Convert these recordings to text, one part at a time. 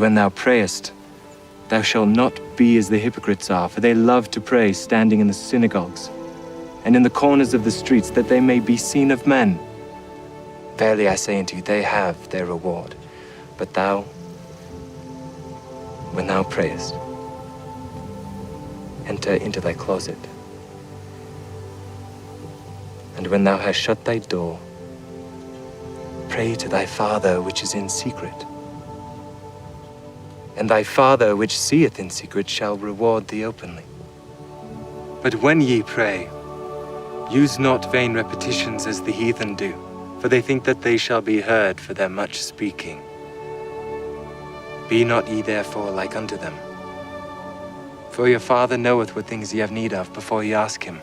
when thou prayest, thou shalt not be as the hypocrites are, for they love to pray standing in the synagogues and in the corners of the streets, that they may be seen of men. Verily I say unto you, they have their reward. But thou, when thou prayest, enter into thy closet, and when thou hast shut thy door, pray to thy Father which is in secret. And thy Father which seeth in secret shall reward thee openly. But when ye pray, use not vain repetitions as the heathen do, for they think that they shall be heard for their much speaking. Be not ye therefore like unto them. For your Father knoweth what things ye have need of before ye ask him.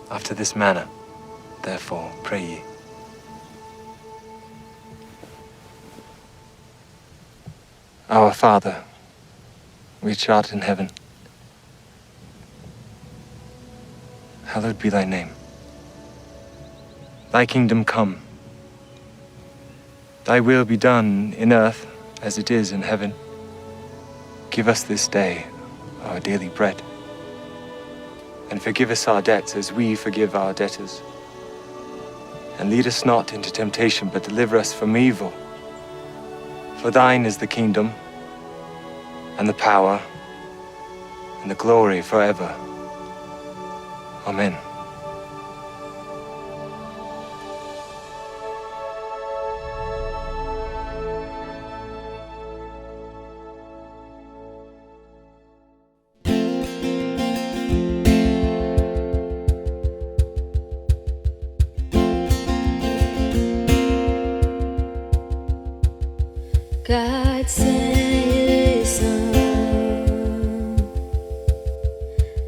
After this manner, therefore, pray ye. Our Father, which art in heaven, hallowed be thy name. Thy kingdom come. Thy will be done in earth as it is in heaven. Give us this day our daily bread, and forgive us our debts as we forgive our debtors. And lead us not into temptation, but deliver us from evil. For thine is the kingdom, and the power, and the glory forever. Amen. God sent his son.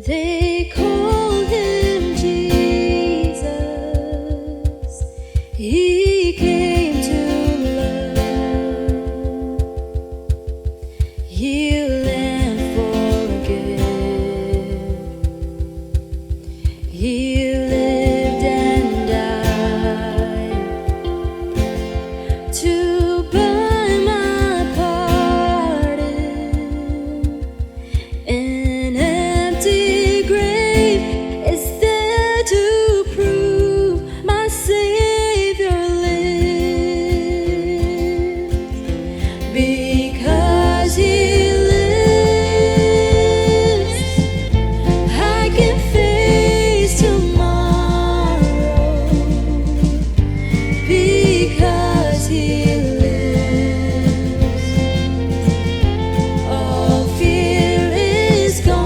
They called him Jesus. He came to love, heal and forgive. He lived and died to buy my pardon. An empty grave is there to prove my Savior lives. Because he lives, I can face tomorrow. Because he lives, all fear is gone.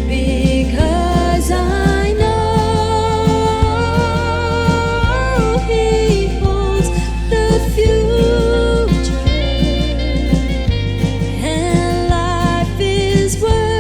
Because I know he holds the future, and life is worth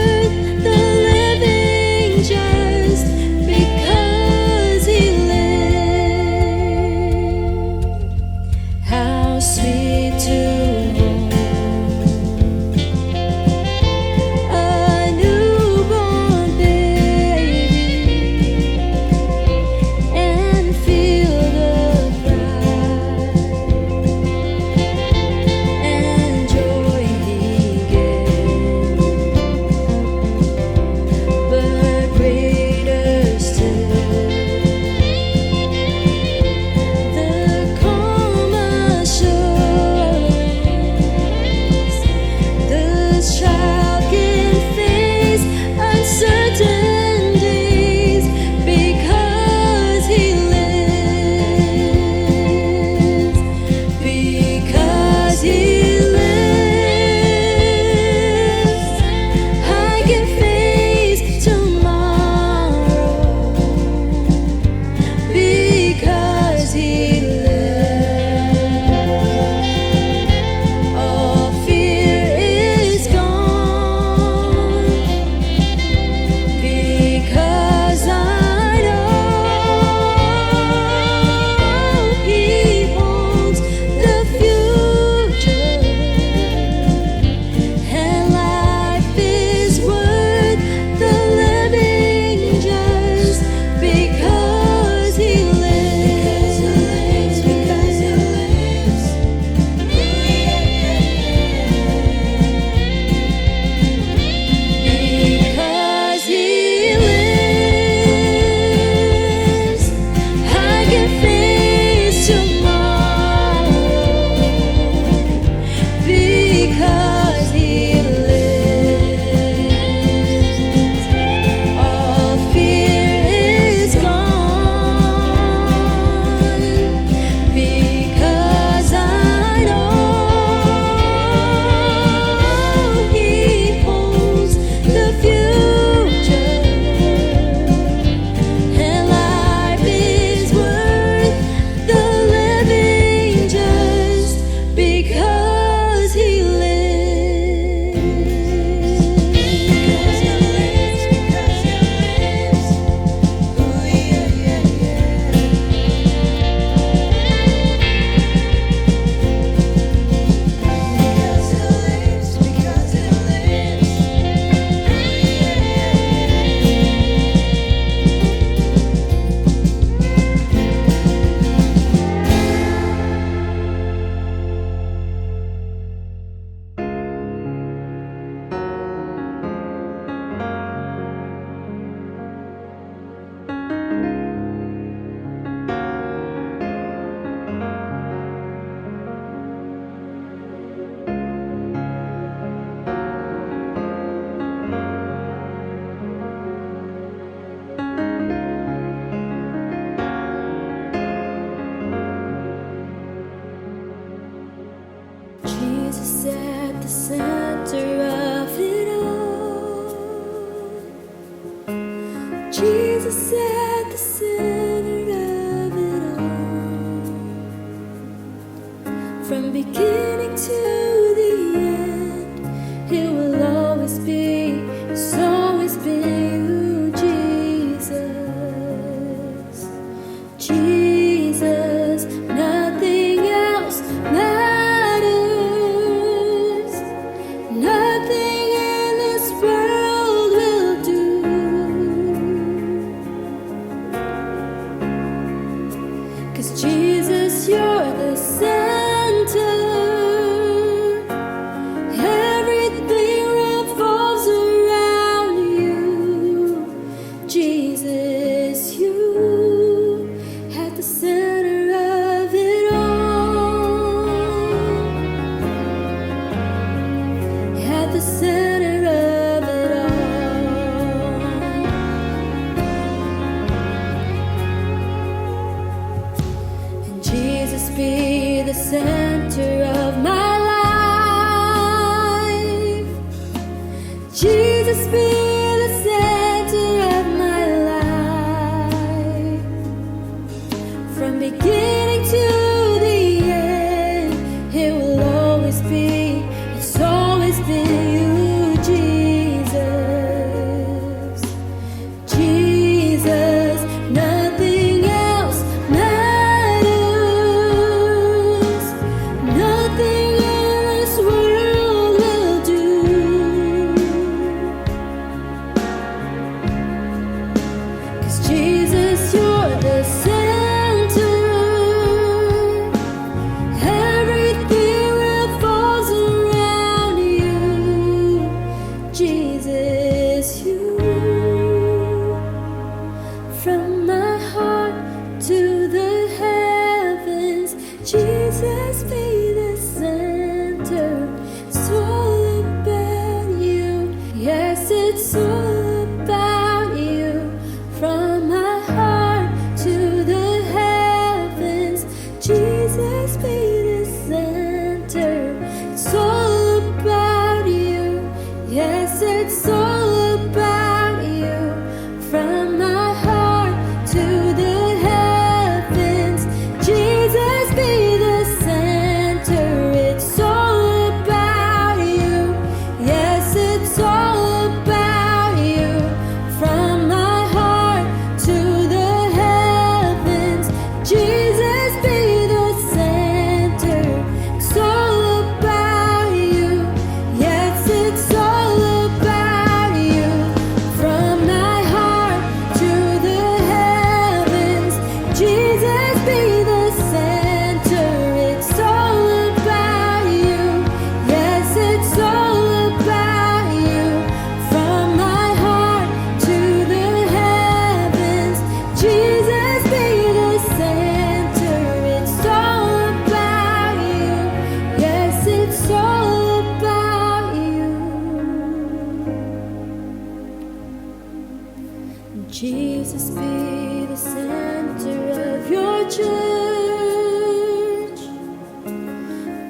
Jesus be the center of my life. From beginning to the end, it will always be, it's always been you, Jesus. Jesus, nothing else matters. Nothing in this world will do. 'Cause Jesus, you're the center. Everything revolves around you. Jesus, you. From my heart to the heavens, Jesus be the center. It's all about you. Yes, it's all about you. From my heart to the heavens, Jesus be the center. It's all about you. Yes, it's all about you. From my heart to the heavens, Jesus be the center. It's all about you. Yes, it's all about you. From my heart to the heavens, Jesus be the center. It's all about you. Yes, it's all about you. From my heart to the heavens, Jesus be the center. It's all about you. Yes, it's all about you. From my heart to the heavens, Jesus be the center. It's all about you. Yes, it's all about you. Jesus be the center of your church.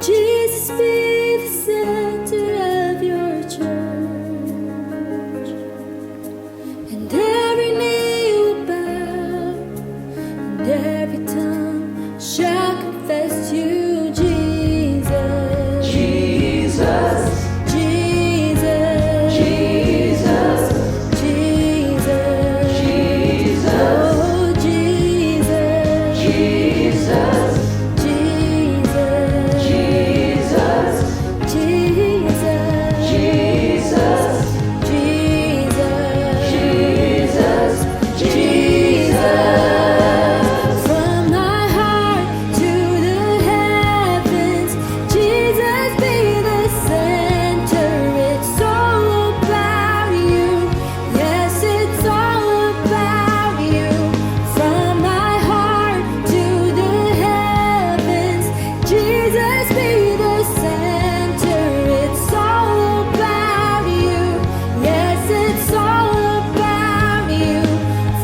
Jesus be the center of your church. And every knee will bow, and every tongue shall confess you, Jesus. Jesus, Jesus. Jesus, Jesus. Jesus, Oh, Jesus. Jesus, Jesus. Jesus, Jesus. Jesus, Jesus. Jesus, Jesus. From my heart to the heavens, Jesus be the center. It's all about you. Yes, it's all about you. From my heart to the heavens, Jesus be the center. It's all about you. Yes, it's all about you.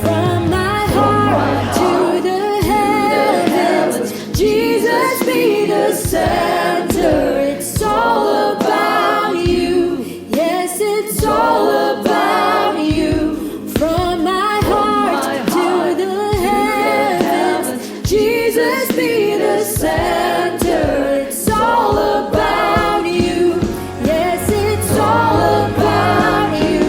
From my heart to the heavens, Jesus be the center. It's all about you. Yes, it's all about you. From my heart to the heavens, Jesus be the center. It's all about you. Yes, it's all about you.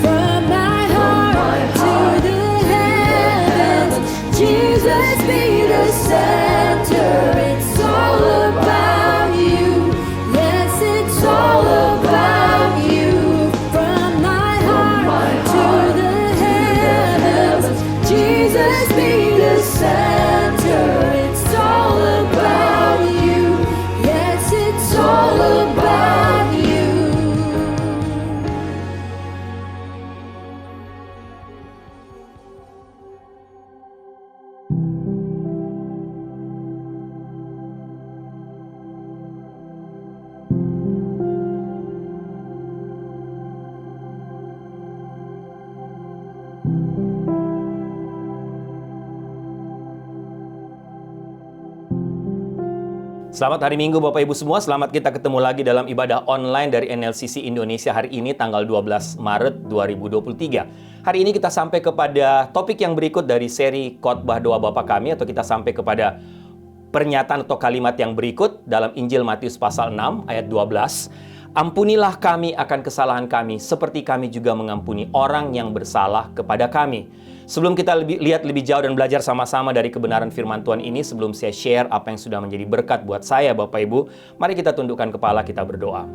From my heart to the heavens, Jesus be the center. It's all about you. Yes, it's all about you. From my heart to the heavens, Jesus be the center. It's all about you. Yes, it's all about you. Selamat hari Minggu Bapak Ibu semua, selamat kita ketemu lagi dalam ibadah online dari NLCC Indonesia hari ini tanggal 12 Maret 2023. Hari ini kita sampai kepada topik yang berikut dari seri khotbah doa Bapa Kami, atau kita sampai kepada pernyataan atau kalimat yang berikut dalam Injil Matius pasal 6 ayat 12. Ampunilah kami akan kesalahan kami seperti kami juga mengampuni orang yang bersalah kepada kami. Sebelum kita lihat lebih jauh dan belajar sama-sama dari kebenaran firman Tuhan ini, sebelum saya share apa yang sudah menjadi berkat buat saya Bapak Ibu, mari kita tundukkan kepala, kita berdoa.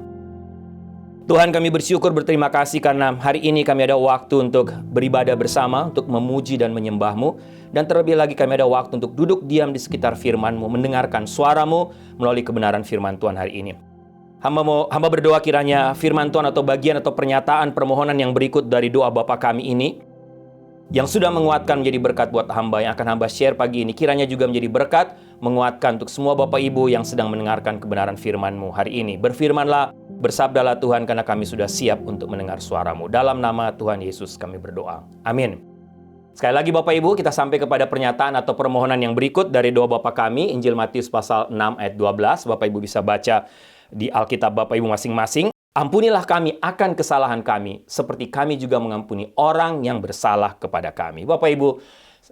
Tuhan, kami bersyukur, berterima kasih karena hari ini kami ada waktu untuk beribadah bersama, untuk memuji dan menyembah-Mu. Dan terlebih lagi kami ada waktu untuk duduk diam di sekitar firman-Mu, mendengarkan suara-Mu melalui kebenaran firman Tuhan hari ini. Hamba berdoa kiranya firman Tuhan atau bagian atau pernyataan permohonan yang berikut dari doa Bapa Kami ini, yang sudah menguatkan menjadi berkat buat hamba yang akan hamba share pagi ini, kiranya juga menjadi berkat, menguatkan untuk semua Bapak Ibu yang sedang mendengarkan kebenaran firman-Mu hari ini. Berfirmanlah, bersabdalah Tuhan, karena kami sudah siap untuk mendengar suara-Mu. Dalam nama Tuhan Yesus kami berdoa. Amin. Sekali lagi Bapak Ibu, kita sampai kepada pernyataan atau permohonan yang berikut dari doa Bapa Kami, Injil Matius pasal 6 ayat 12. Bapak Ibu bisa baca di Alkitab Bapak Ibu masing-masing. Ampunilah kami akan kesalahan kami, seperti kami juga mengampuni orang yang bersalah kepada kami. Bapak Ibu,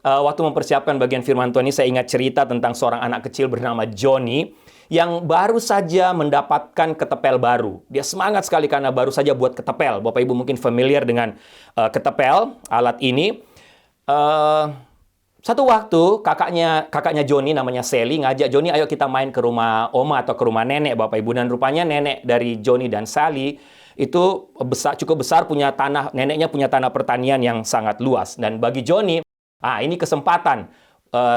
waktu mempersiapkan bagian firman Tuhan ini, saya ingat cerita tentang seorang anak kecil bernama Johnny, yang baru saja mendapatkan ketepel baru. Dia semangat sekali karena baru saja buat ketepel. Bapak Ibu mungkin familiar dengan ketepel, alat ini. Satu waktu kakaknya Johnny namanya Sally ngajak Johnny, ayo kita main ke rumah oma atau ke rumah nenek Bapak Ibu. Dan rupanya nenek dari Johnny dan Sally itu cukup besar, punya tanah, neneknya punya tanah pertanian yang sangat luas. Dan bagi Johnny, ini kesempatan,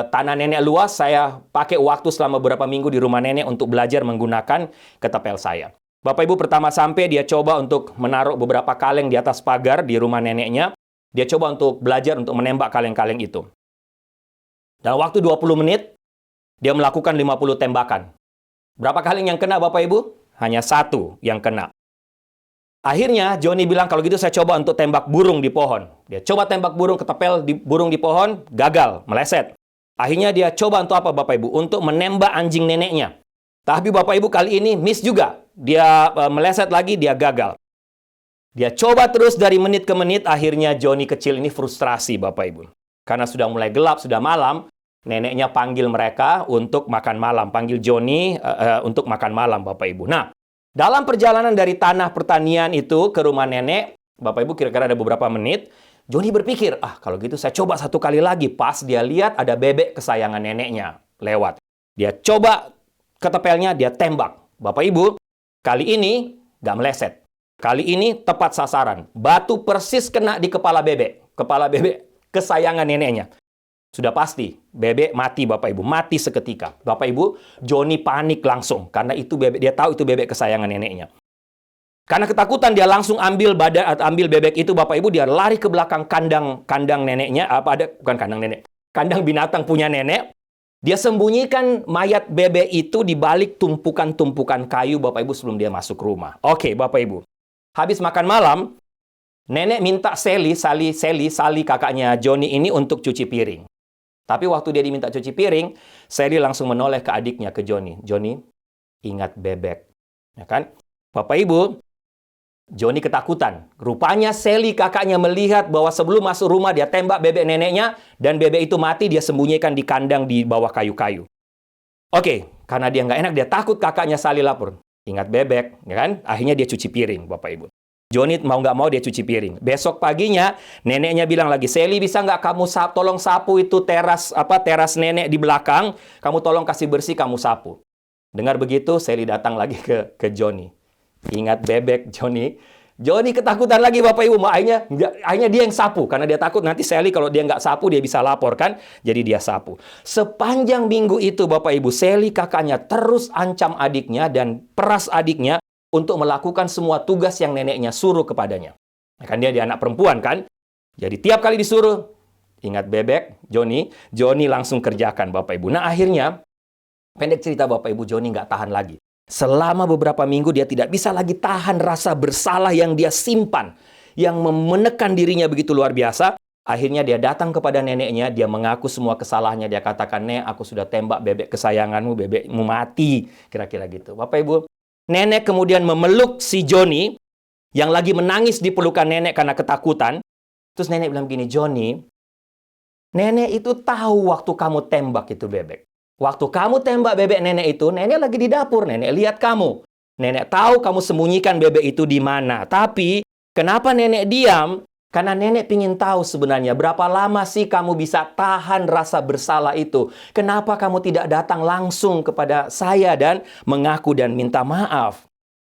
tanah nenek luas, saya pakai waktu selama beberapa minggu di rumah nenek untuk belajar menggunakan ketepel saya. Bapak Ibu pertama sampai, dia coba untuk menaruh beberapa kaleng di atas pagar di rumah neneknya. Dia coba untuk belajar untuk menembak kaleng-kaleng itu. Dalam waktu 20 menit, dia melakukan 50 tembakan. Berapa kaleng yang kena Bapak Ibu? Hanya satu yang kena. Akhirnya Johnny bilang, kalau gitu saya coba untuk tembak burung di pohon. Dia coba tembak burung, ketepel burung di pohon, gagal, meleset. Akhirnya dia coba untuk apa Bapak Ibu? Untuk menembak anjing neneknya. Tapi Bapak Ibu kali ini miss juga. Dia meleset lagi, dia gagal. Dia coba terus dari menit ke menit, akhirnya Johnny kecil ini frustrasi Bapak Ibu. Karena sudah mulai gelap, sudah malam, neneknya panggil mereka untuk makan malam. Panggil Johnny untuk makan malam, Bapak Ibu. Nah, dalam perjalanan dari tanah pertanian itu ke rumah nenek, Bapak Ibu kira-kira ada beberapa menit, Johnny berpikir, kalau gitu saya coba satu kali lagi. Pas dia lihat ada bebek kesayangan neneknya lewat. Dia coba ketepelnya, dia tembak. Bapak Ibu, kali ini nggak meleset. Kali ini tepat sasaran. Batu persis kena di kepala bebek. Kepala bebek kesayangan neneknya. Sudah pasti, bebek mati Bapak Ibu. Mati seketika. Bapak Ibu, Johnny panik langsung. Karena itu bebek, dia tahu itu bebek kesayangan neneknya. Karena ketakutan, dia langsung ambil bebek itu Bapak Ibu. Dia lari ke belakang kandang neneknya. Bukan kandang nenek. Kandang binatang punya nenek. Dia sembunyikan mayat bebek itu di balik tumpukan-tumpukan kayu Bapak Ibu sebelum dia masuk rumah. Oke, Bapak Ibu. Habis makan malam, nenek minta Sally kakaknya Johnny ini untuk cuci piring. Tapi waktu dia diminta cuci piring, Sally langsung menoleh ke adiknya, ke Johnny. Johnny, ingat bebek. Ya kan? Bapak Ibu, Johnny ketakutan. Rupanya Sally kakaknya melihat bahwa sebelum masuk rumah dia tembak bebek neneknya, dan bebek itu mati, dia sembunyikan di kandang di bawah kayu-kayu. Oke, karena dia nggak enak, dia takut kakaknya Sally lapor. Ingat bebek, ya kan? Akhirnya dia cuci piring, Bapak Ibu. Johnny mau nggak mau dia cuci piring. Besok paginya neneknya bilang lagi, Sally bisa nggak kamu tolong sapu itu teras nenek di belakang, kamu tolong kasih bersih, kamu sapu. Dengar begitu, Sally datang lagi ke Johnny. Ingat bebek, Johnny. Johnny ketakutan lagi Bapak Ibu. Akhirnya dia yang sapu karena dia takut nanti Sally kalau dia nggak sapu dia bisa lapor kan. Jadi dia sapu. Sepanjang minggu itu Bapak Ibu, Sally kakaknya terus ancam adiknya dan peras adiknya untuk melakukan semua tugas yang neneknya suruh kepadanya. Kan dia anak perempuan kan. Jadi tiap kali disuruh, ingat bebek, Johnny langsung kerjakan Bapak Ibu. Nah akhirnya, pendek cerita Bapak Ibu, Johnny nggak tahan lagi. Selama beberapa minggu dia tidak bisa lagi tahan rasa bersalah yang dia simpan. Yang menekan dirinya begitu luar biasa. Akhirnya dia datang kepada neneknya, dia mengaku semua kesalahannya, dia katakan, "Nek, aku sudah tembak bebek kesayanganmu, bebekmu mati." Kira-kira gitu. Bapak Ibu, nenek kemudian memeluk si Joni yang lagi menangis di pelukan nenek karena ketakutan. Terus nenek bilang gini, "Joni, nenek itu tahu waktu kamu tembak itu bebek. Waktu kamu tembak bebek nenek itu, nenek lagi di dapur, nenek lihat kamu. Nenek tahu kamu sembunyikan bebek itu di mana. Tapi, kenapa nenek diam? Karena nenek ingin tahu sebenarnya berapa lama sih kamu bisa tahan rasa bersalah itu. Kenapa kamu tidak datang langsung kepada saya dan mengaku dan minta maaf?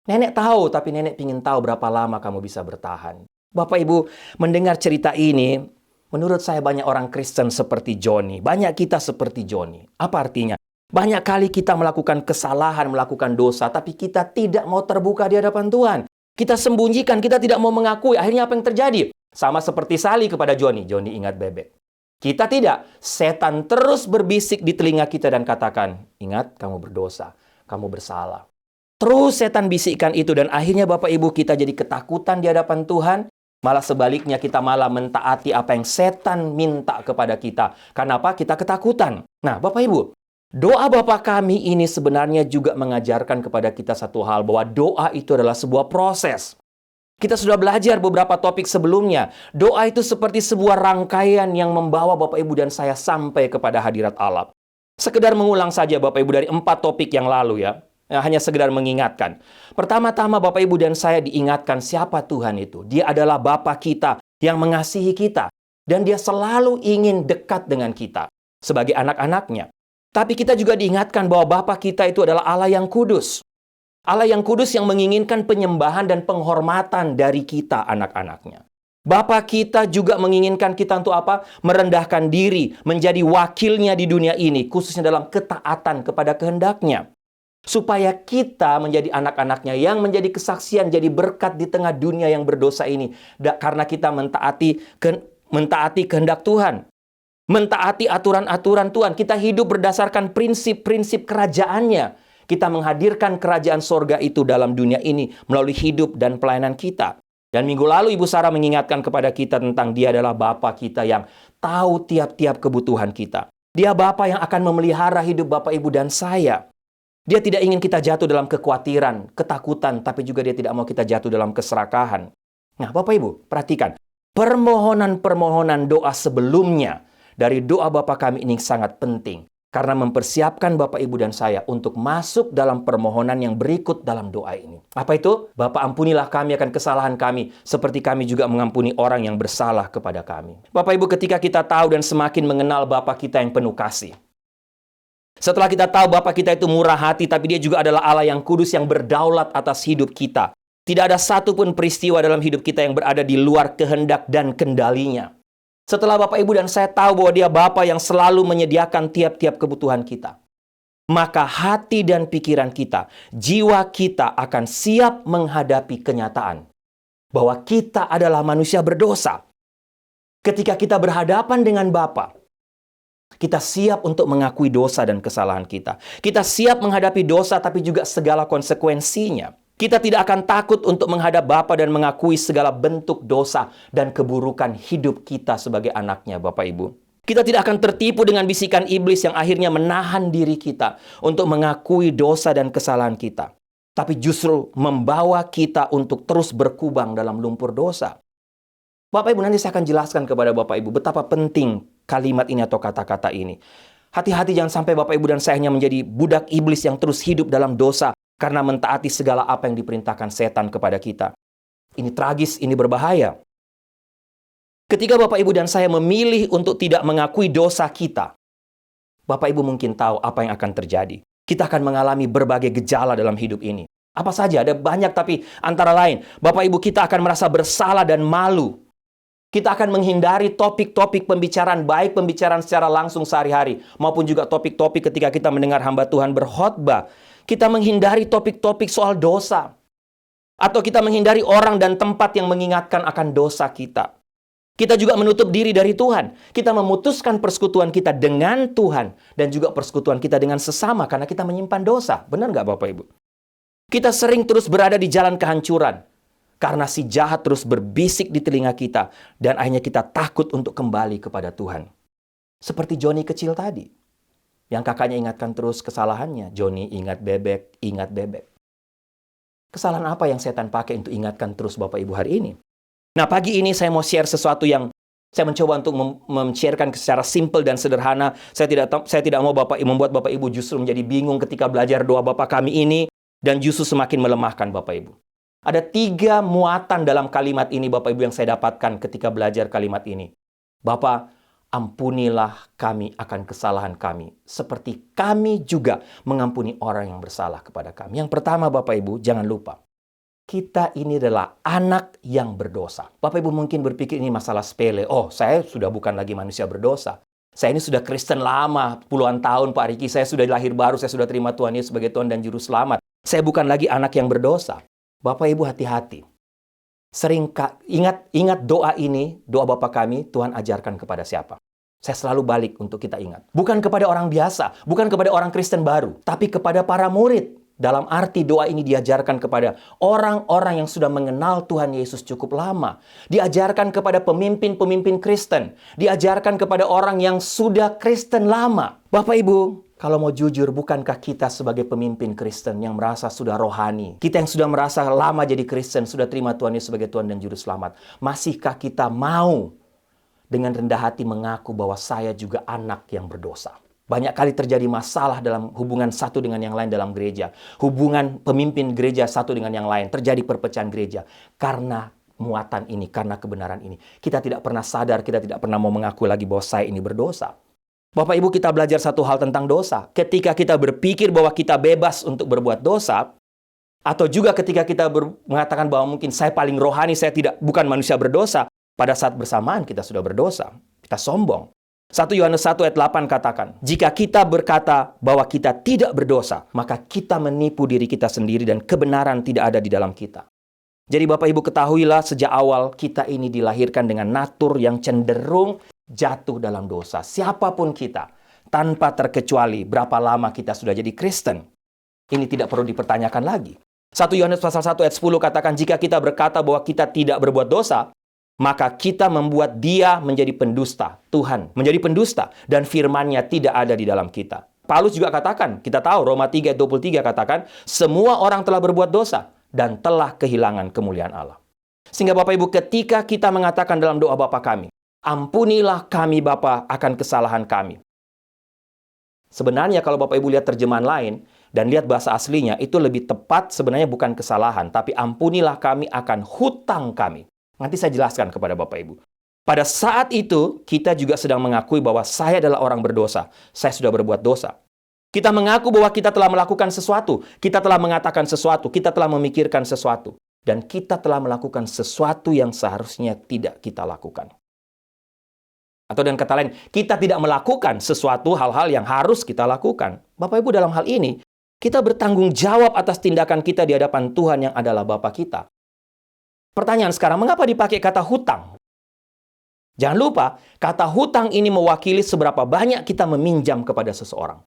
Nenek tahu, tapi nenek ingin tahu berapa lama kamu bisa bertahan." Bapak Ibu, mendengar cerita ini, menurut saya banyak orang Kristen seperti Joni. Banyak kita seperti Joni. Apa artinya? Banyak kali kita melakukan kesalahan, melakukan dosa, tapi kita tidak mau terbuka di hadapan Tuhan. Kita sembunyikan, kita tidak mau mengakui. Akhirnya apa yang terjadi? Sama seperti Sally kepada Joni. Joni ingat bebek. Kita tidak. Setan terus berbisik di telinga kita dan katakan, "Ingat, kamu berdosa. Kamu bersalah." Terus setan bisikkan itu dan akhirnya Bapak Ibu kita jadi ketakutan di hadapan Tuhan. Malah sebaliknya kita malah mentaati apa yang setan minta kepada kita. Kenapa? Kita ketakutan. Nah, Bapak Ibu, doa Bapa kami ini sebenarnya juga mengajarkan kepada kita satu hal, bahwa doa itu adalah sebuah proses. Kita sudah belajar beberapa topik sebelumnya. Doa itu seperti sebuah rangkaian yang membawa Bapak Ibu dan saya sampai kepada hadirat Allah. Sekedar mengulang saja Bapak Ibu dari 4 topik yang lalu ya. Hanya sekedar mengingatkan. Pertama-tama Bapak Ibu dan saya diingatkan siapa Tuhan itu. Dia adalah Bapa kita yang mengasihi kita. Dan dia selalu ingin dekat dengan kita sebagai anak-anaknya. Tapi kita juga diingatkan bahwa Bapa kita itu adalah Allah yang kudus. Allah yang kudus yang menginginkan penyembahan dan penghormatan dari kita anak-anaknya. Bapa kita juga menginginkan kita untuk apa? Merendahkan diri, menjadi wakilnya di dunia ini, khususnya dalam ketaatan kepada kehendaknya. Supaya kita menjadi anak-anaknya yang menjadi kesaksian, jadi berkat di tengah dunia yang berdosa ini. Karena kita mentaati kehendak Tuhan. Mentaati aturan-aturan Tuhan. Kita hidup berdasarkan prinsip-prinsip kerajaannya. Kita menghadirkan kerajaan sorga itu dalam dunia ini melalui hidup dan pelayanan kita. Dan minggu lalu Ibu Sarah mengingatkan kepada kita tentang dia adalah Bapa kita yang tahu tiap-tiap kebutuhan kita. Dia Bapa yang akan memelihara hidup Bapak Ibu dan saya. Dia tidak ingin kita jatuh dalam kekhawatiran, ketakutan, tapi juga dia tidak mau kita jatuh dalam keserakahan. Nah, Bapak Ibu, perhatikan. Permohonan-permohonan doa sebelumnya dari doa Bapa kami ini sangat penting. Karena mempersiapkan Bapak Ibu dan saya untuk masuk dalam permohonan yang berikut dalam doa ini. Apa itu? Bapa ampunilah kami akan kesalahan kami, seperti kami juga mengampuni orang yang bersalah kepada kami. Bapak Ibu, ketika kita tahu dan semakin mengenal Bapa kita yang penuh kasih. Setelah kita tahu Bapa kita itu murah hati, tapi dia juga adalah Allah yang kudus yang berdaulat atas hidup kita. Tidak ada satupun peristiwa dalam hidup kita yang berada di luar kehendak dan kendalinya. Setelah Bapak Ibu dan saya tahu bahwa dia Bapa yang selalu menyediakan tiap-tiap kebutuhan kita, maka hati dan pikiran kita, jiwa kita akan siap menghadapi kenyataan bahwa kita adalah manusia berdosa. Ketika kita berhadapan dengan Bapa, kita siap untuk mengakui dosa dan kesalahan kita. Kita siap menghadapi dosa tapi juga segala konsekuensinya. Kita tidak akan takut untuk menghadap Bapa dan mengakui segala bentuk dosa dan keburukan hidup kita sebagai anaknya, Bapak Ibu. Kita tidak akan tertipu dengan bisikan iblis yang akhirnya menahan diri kita untuk mengakui dosa dan kesalahan kita. Tapi justru membawa kita untuk terus berkubang dalam lumpur dosa. Bapak Ibu, nanti saya akan jelaskan kepada Bapak Ibu betapa penting kalimat ini atau kata-kata ini. Hati-hati jangan sampai Bapak Ibu dan saya hanya menjadi budak iblis yang terus hidup dalam dosa karena mentaati segala apa yang diperintahkan setan kepada kita. Ini tragis, ini berbahaya. Ketika Bapak Ibu dan saya memilih untuk tidak mengakui dosa kita, Bapak Ibu mungkin tahu apa yang akan terjadi. Kita akan mengalami berbagai gejala dalam hidup ini. Apa saja? Ada banyak, tapi antara lain, Bapak Ibu kita akan merasa bersalah dan malu. Kita akan menghindari topik-topik pembicaraan, baik pembicaraan secara langsung sehari-hari, maupun juga topik-topik ketika kita mendengar hamba Tuhan berkhotbah. Kita menghindari topik-topik soal dosa. Atau kita menghindari orang dan tempat yang mengingatkan akan dosa kita. Kita juga menutup diri dari Tuhan. Kita memutuskan persekutuan kita dengan Tuhan. Dan juga persekutuan kita dengan sesama karena kita menyimpan dosa. Benar nggak Bapak Ibu? Kita sering terus berada di jalan kehancuran. Karena si jahat terus berbisik di telinga kita dan akhirnya kita takut untuk kembali kepada Tuhan. Seperti Joni kecil tadi, yang kakaknya ingatkan terus kesalahannya. Joni, ingat bebek, ingat bebek. Kesalahan apa yang setan pakai untuk ingatkan terus Bapak Ibu hari ini? Nah, pagi ini saya mau share sesuatu yang saya mencoba untuk men-sharekan secara simple dan sederhana. Saya tidak mau membuat Bapak Ibu justru menjadi bingung ketika belajar doa Bapa Kami ini dan justru semakin melemahkan Bapak Ibu. Ada 3 muatan dalam kalimat ini Bapak Ibu yang saya dapatkan ketika belajar kalimat ini. Bapa, ampunilah kami akan kesalahan kami, seperti kami juga mengampuni orang yang bersalah kepada kami. Yang pertama Bapak Ibu, jangan lupa, kita ini adalah anak yang berdosa. Bapak Ibu mungkin berpikir ini masalah sepele. Oh, saya sudah bukan lagi manusia berdosa. Saya ini sudah Kristen lama, puluhan tahun Pak Riki. Saya sudah lahir baru, saya sudah terima Tuhan Yesus sebagai Tuhan dan Juru Selamat. Saya bukan lagi anak yang berdosa. Bapak Ibu hati-hati. Ingat doa ini, doa Bapa Kami, Tuhan ajarkan kepada siapa? Saya selalu balik untuk kita ingat. Bukan kepada orang biasa, bukan kepada orang Kristen baru, tapi kepada para murid. Dalam arti doa ini diajarkan kepada orang-orang yang sudah mengenal Tuhan Yesus cukup lama. Diajarkan kepada pemimpin-pemimpin Kristen. Diajarkan kepada orang yang sudah Kristen lama. Bapak Ibu, kalau mau jujur, bukankah kita sebagai pemimpin Kristen yang merasa sudah rohani, kita yang sudah merasa lama jadi Kristen, sudah terima Tuhan Yesus sebagai Tuhan dan Juru Selamat, masihkah kita mau dengan rendah hati mengaku bahwa saya juga anak yang berdosa? Banyak kali terjadi masalah dalam hubungan satu dengan yang lain dalam gereja. Hubungan pemimpin gereja satu dengan yang lain. Terjadi perpecahan gereja. Karena muatan ini, karena kebenaran ini. Kita tidak pernah sadar, kita tidak pernah mau mengaku lagi bahwa saya ini berdosa. Bapak Ibu, kita belajar satu hal tentang dosa. Ketika kita berpikir bahwa kita bebas untuk berbuat dosa, atau juga ketika kita mengatakan bahwa mungkin saya paling rohani, saya bukan manusia berdosa, pada saat bersamaan kita sudah berdosa. Kita sombong. 1 Yohanes 1 ayat 8 katakan, jika kita berkata bahwa kita tidak berdosa, maka kita menipu diri kita sendiri dan kebenaran tidak ada di dalam kita. Jadi Bapak Ibu ketahuilah sejak awal kita ini dilahirkan dengan natur yang cenderung jatuh dalam dosa. Siapapun kita, tanpa terkecuali berapa lama kita sudah jadi Kristen. Ini tidak perlu dipertanyakan lagi. 1 Yohanes pasal 1 ayat 10 katakan, jika kita berkata bahwa kita tidak berbuat dosa, maka kita membuat dia menjadi pendusta. Tuhan menjadi pendusta dan firman-Nya tidak ada di dalam kita. Paulus juga katakan, kita tahu Roma 3 ayat 23 katakan, semua orang telah berbuat dosa dan telah kehilangan kemuliaan Allah. Sehingga Bapak Ibu, ketika kita mengatakan dalam doa Bapa Kami, ampunilah kami Bapa akan kesalahan kami. Sebenarnya kalau Bapak Ibu lihat terjemahan lain dan lihat bahasa aslinya, itu lebih tepat sebenarnya bukan kesalahan, tapi ampunilah kami akan hutang kami. Nanti saya jelaskan kepada Bapak Ibu. Pada saat itu, kita juga sedang mengakui bahwa saya adalah orang berdosa. Saya sudah berbuat dosa. Kita mengaku bahwa kita telah melakukan sesuatu. Kita telah mengatakan sesuatu. Kita telah memikirkan sesuatu. Dan kita telah melakukan sesuatu yang seharusnya tidak kita lakukan. Atau dengan kata lain, kita tidak melakukan sesuatu hal-hal yang harus kita lakukan. Bapak Ibu, dalam hal ini, kita bertanggung jawab atas tindakan kita di hadapan Tuhan yang adalah Bapa kita. Pertanyaan sekarang, mengapa dipakai kata hutang? Jangan lupa, kata hutang ini mewakili seberapa banyak kita meminjam kepada seseorang.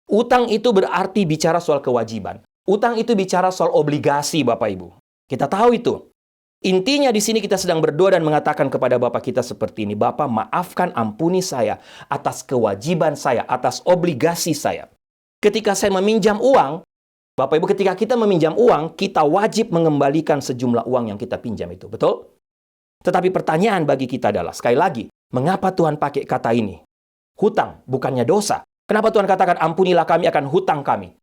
Utang itu berarti bicara soal kewajiban. Utang itu bicara soal obligasi, Bapak Ibu. Kita tahu itu. Intinya di sini kita sedang berdoa dan mengatakan kepada Bapa kita seperti ini, Bapa, maafkan, ampuni saya atas kewajiban saya, atas obligasi saya. Ketika saya meminjam uang, Bapak Ibu, ketika kita meminjam uang, kita wajib mengembalikan sejumlah uang yang kita pinjam itu. Betul? Tetapi pertanyaan bagi kita adalah, sekali lagi, mengapa Tuhan pakai kata ini? Hutang, bukannya dosa. Kenapa Tuhan katakan, ampunilah kami akan hutang kami?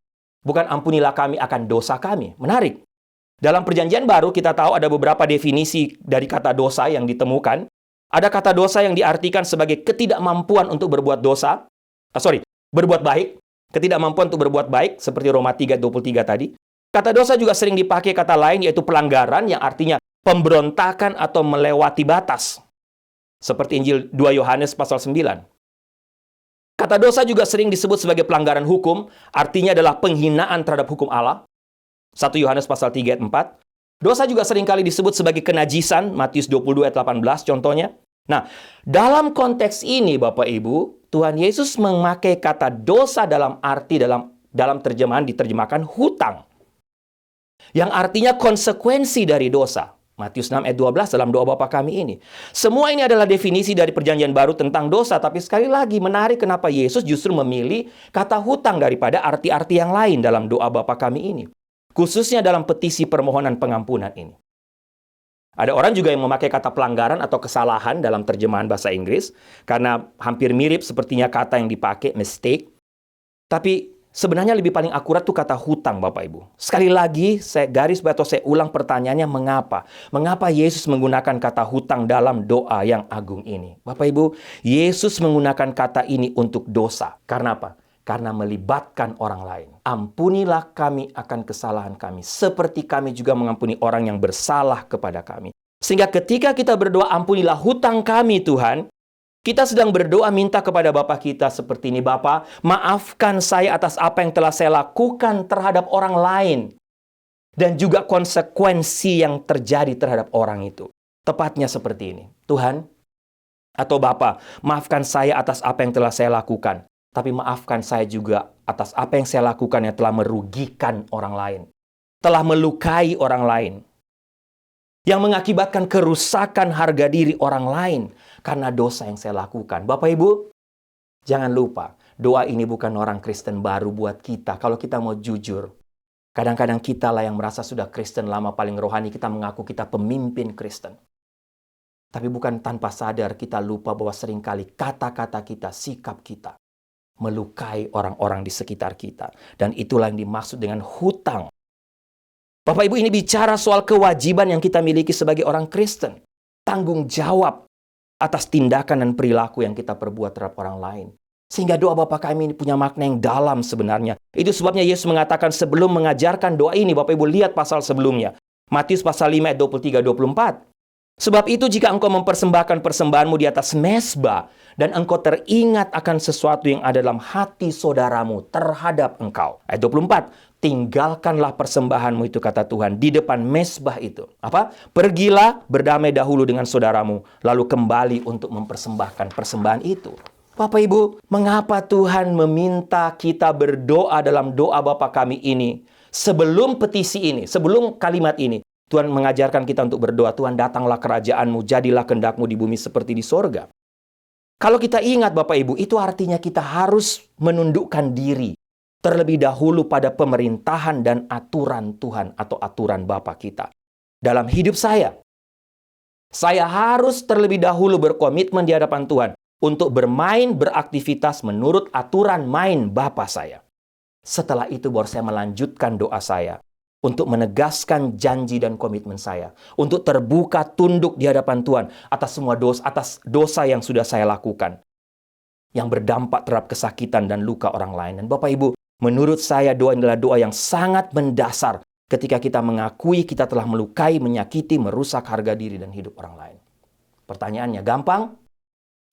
Bukan ampunilah kami akan dosa kami. Menarik. Dalam perjanjian baru, kita tahu ada beberapa definisi dari kata dosa yang ditemukan. Ada kata dosa yang diartikan sebagai ketidakmampuan untuk berbuat dosa. Berbuat baik. Ketidakmampuan untuk berbuat baik, seperti Roma 3:23 tadi. Kata dosa juga sering dipakai kata lain, yaitu pelanggaran, yang artinya pemberontakan atau melewati batas. Seperti Injil 2 Yohanes pasal 9. Kata dosa juga sering disebut sebagai pelanggaran hukum, artinya adalah penghinaan terhadap hukum Allah. 1 Yohanes pasal 3 ayat 4. Dosa juga seringkali disebut sebagai kenajisan, Matius 22 ayat 18 contohnya. Nah, dalam konteks ini Bapak Ibu, Tuhan Yesus memakai kata dosa dalam arti dalam terjemahan diterjemahkan hutang. Yang artinya konsekuensi dari dosa. Matius 6 ayat 12 dalam doa Bapa kami ini. Semua ini adalah definisi dari perjanjian baru tentang dosa. Tapi sekali lagi menarik kenapa Yesus justru memilih kata hutang daripada arti-arti yang lain dalam doa Bapa kami ini. Khususnya dalam petisi permohonan pengampunan ini. Ada orang juga yang memakai kata pelanggaran atau kesalahan dalam terjemahan bahasa Inggris. Karena hampir mirip sepertinya kata yang dipakai, mistake. Tapi sebenarnya lebih paling akurat tuh kata hutang, Bapak Ibu. Sekali lagi, saya garis atau saya ulang pertanyaannya, mengapa? Mengapa Yesus menggunakan kata hutang dalam doa yang agung ini? Bapak Ibu, Yesus menggunakan kata ini untuk dosa. Karena apa? Karena melibatkan orang lain. Ampunilah kami akan kesalahan kami, seperti kami juga mengampuni orang yang bersalah kepada kami. Sehingga ketika kita berdoa, ampunilah hutang kami Tuhan, kita sedang berdoa minta kepada Bapa kita seperti ini, Bapa, maafkan saya atas apa yang telah saya lakukan terhadap orang lain. Dan juga konsekuensi yang terjadi terhadap orang itu. Tepatnya seperti ini. Tuhan, atau Bapa, maafkan saya atas apa yang telah saya lakukan. Tapi maafkan saya juga atas apa yang saya lakukan yang telah merugikan orang lain. Telah melukai orang lain. Yang mengakibatkan kerusakan harga diri orang lain karena dosa yang saya lakukan. Bapak Ibu, jangan lupa, doa ini bukan orang Kristen baru buat kita. Kalau kita mau jujur, kadang-kadang kita lah yang merasa sudah Kristen lama, paling rohani, kita mengaku kita pemimpin Kristen. Tapi bukan tanpa sadar kita lupa bahwa seringkali kata-kata kita, sikap kita, melukai orang-orang di sekitar kita. Dan itulah yang dimaksud dengan hutang. Bapak Ibu, ini bicara soal kewajiban yang kita miliki sebagai orang Kristen. Tanggung jawab atas tindakan dan perilaku yang kita perbuat terhadap orang lain. Sehingga doa Bapa kami ini punya makna yang dalam sebenarnya. Itu sebabnya Yesus mengatakan sebelum mengajarkan doa ini, Bapak Ibu lihat pasal sebelumnya. Matius pasal 5 ayat 23-24. Sebab itu jika engkau mempersembahkan persembahanmu di atas mezbah, dan engkau teringat akan sesuatu yang ada dalam hati saudaramu terhadap engkau. Ayat 24, tinggalkanlah persembahanmu itu, kata Tuhan, di depan mezbah itu. Apa? Pergilah berdamai dahulu dengan saudaramu, lalu kembali untuk mempersembahkan persembahan itu. Bapak Ibu, mengapa Tuhan meminta kita berdoa dalam doa Bapa kami ini? Sebelum petisi ini, sebelum kalimat ini, Tuhan mengajarkan kita untuk berdoa, Tuhan datanglah kerajaanmu, jadilah kehendakmu di bumi seperti di sorga. Kalau kita ingat Bapak Ibu, itu artinya kita harus menundukkan diri terlebih dahulu pada pemerintahan dan aturan Tuhan atau aturan Bapa kita. Dalam hidup saya harus terlebih dahulu berkomitmen di hadapan Tuhan untuk bermain, beraktivitas menurut aturan main Bapa saya. Setelah itu baru saya melanjutkan doa saya untuk menegaskan janji dan komitmen saya, untuk terbuka tunduk di hadapan Tuhan atas semua dosa yang sudah saya lakukan, yang berdampak terhadap kesakitan dan luka orang lain. Dan Bapak Ibu, menurut saya doa ini adalah doa yang sangat mendasar ketika kita mengakui kita telah melukai, menyakiti, merusak harga diri dan hidup orang lain. Pertanyaannya, gampang?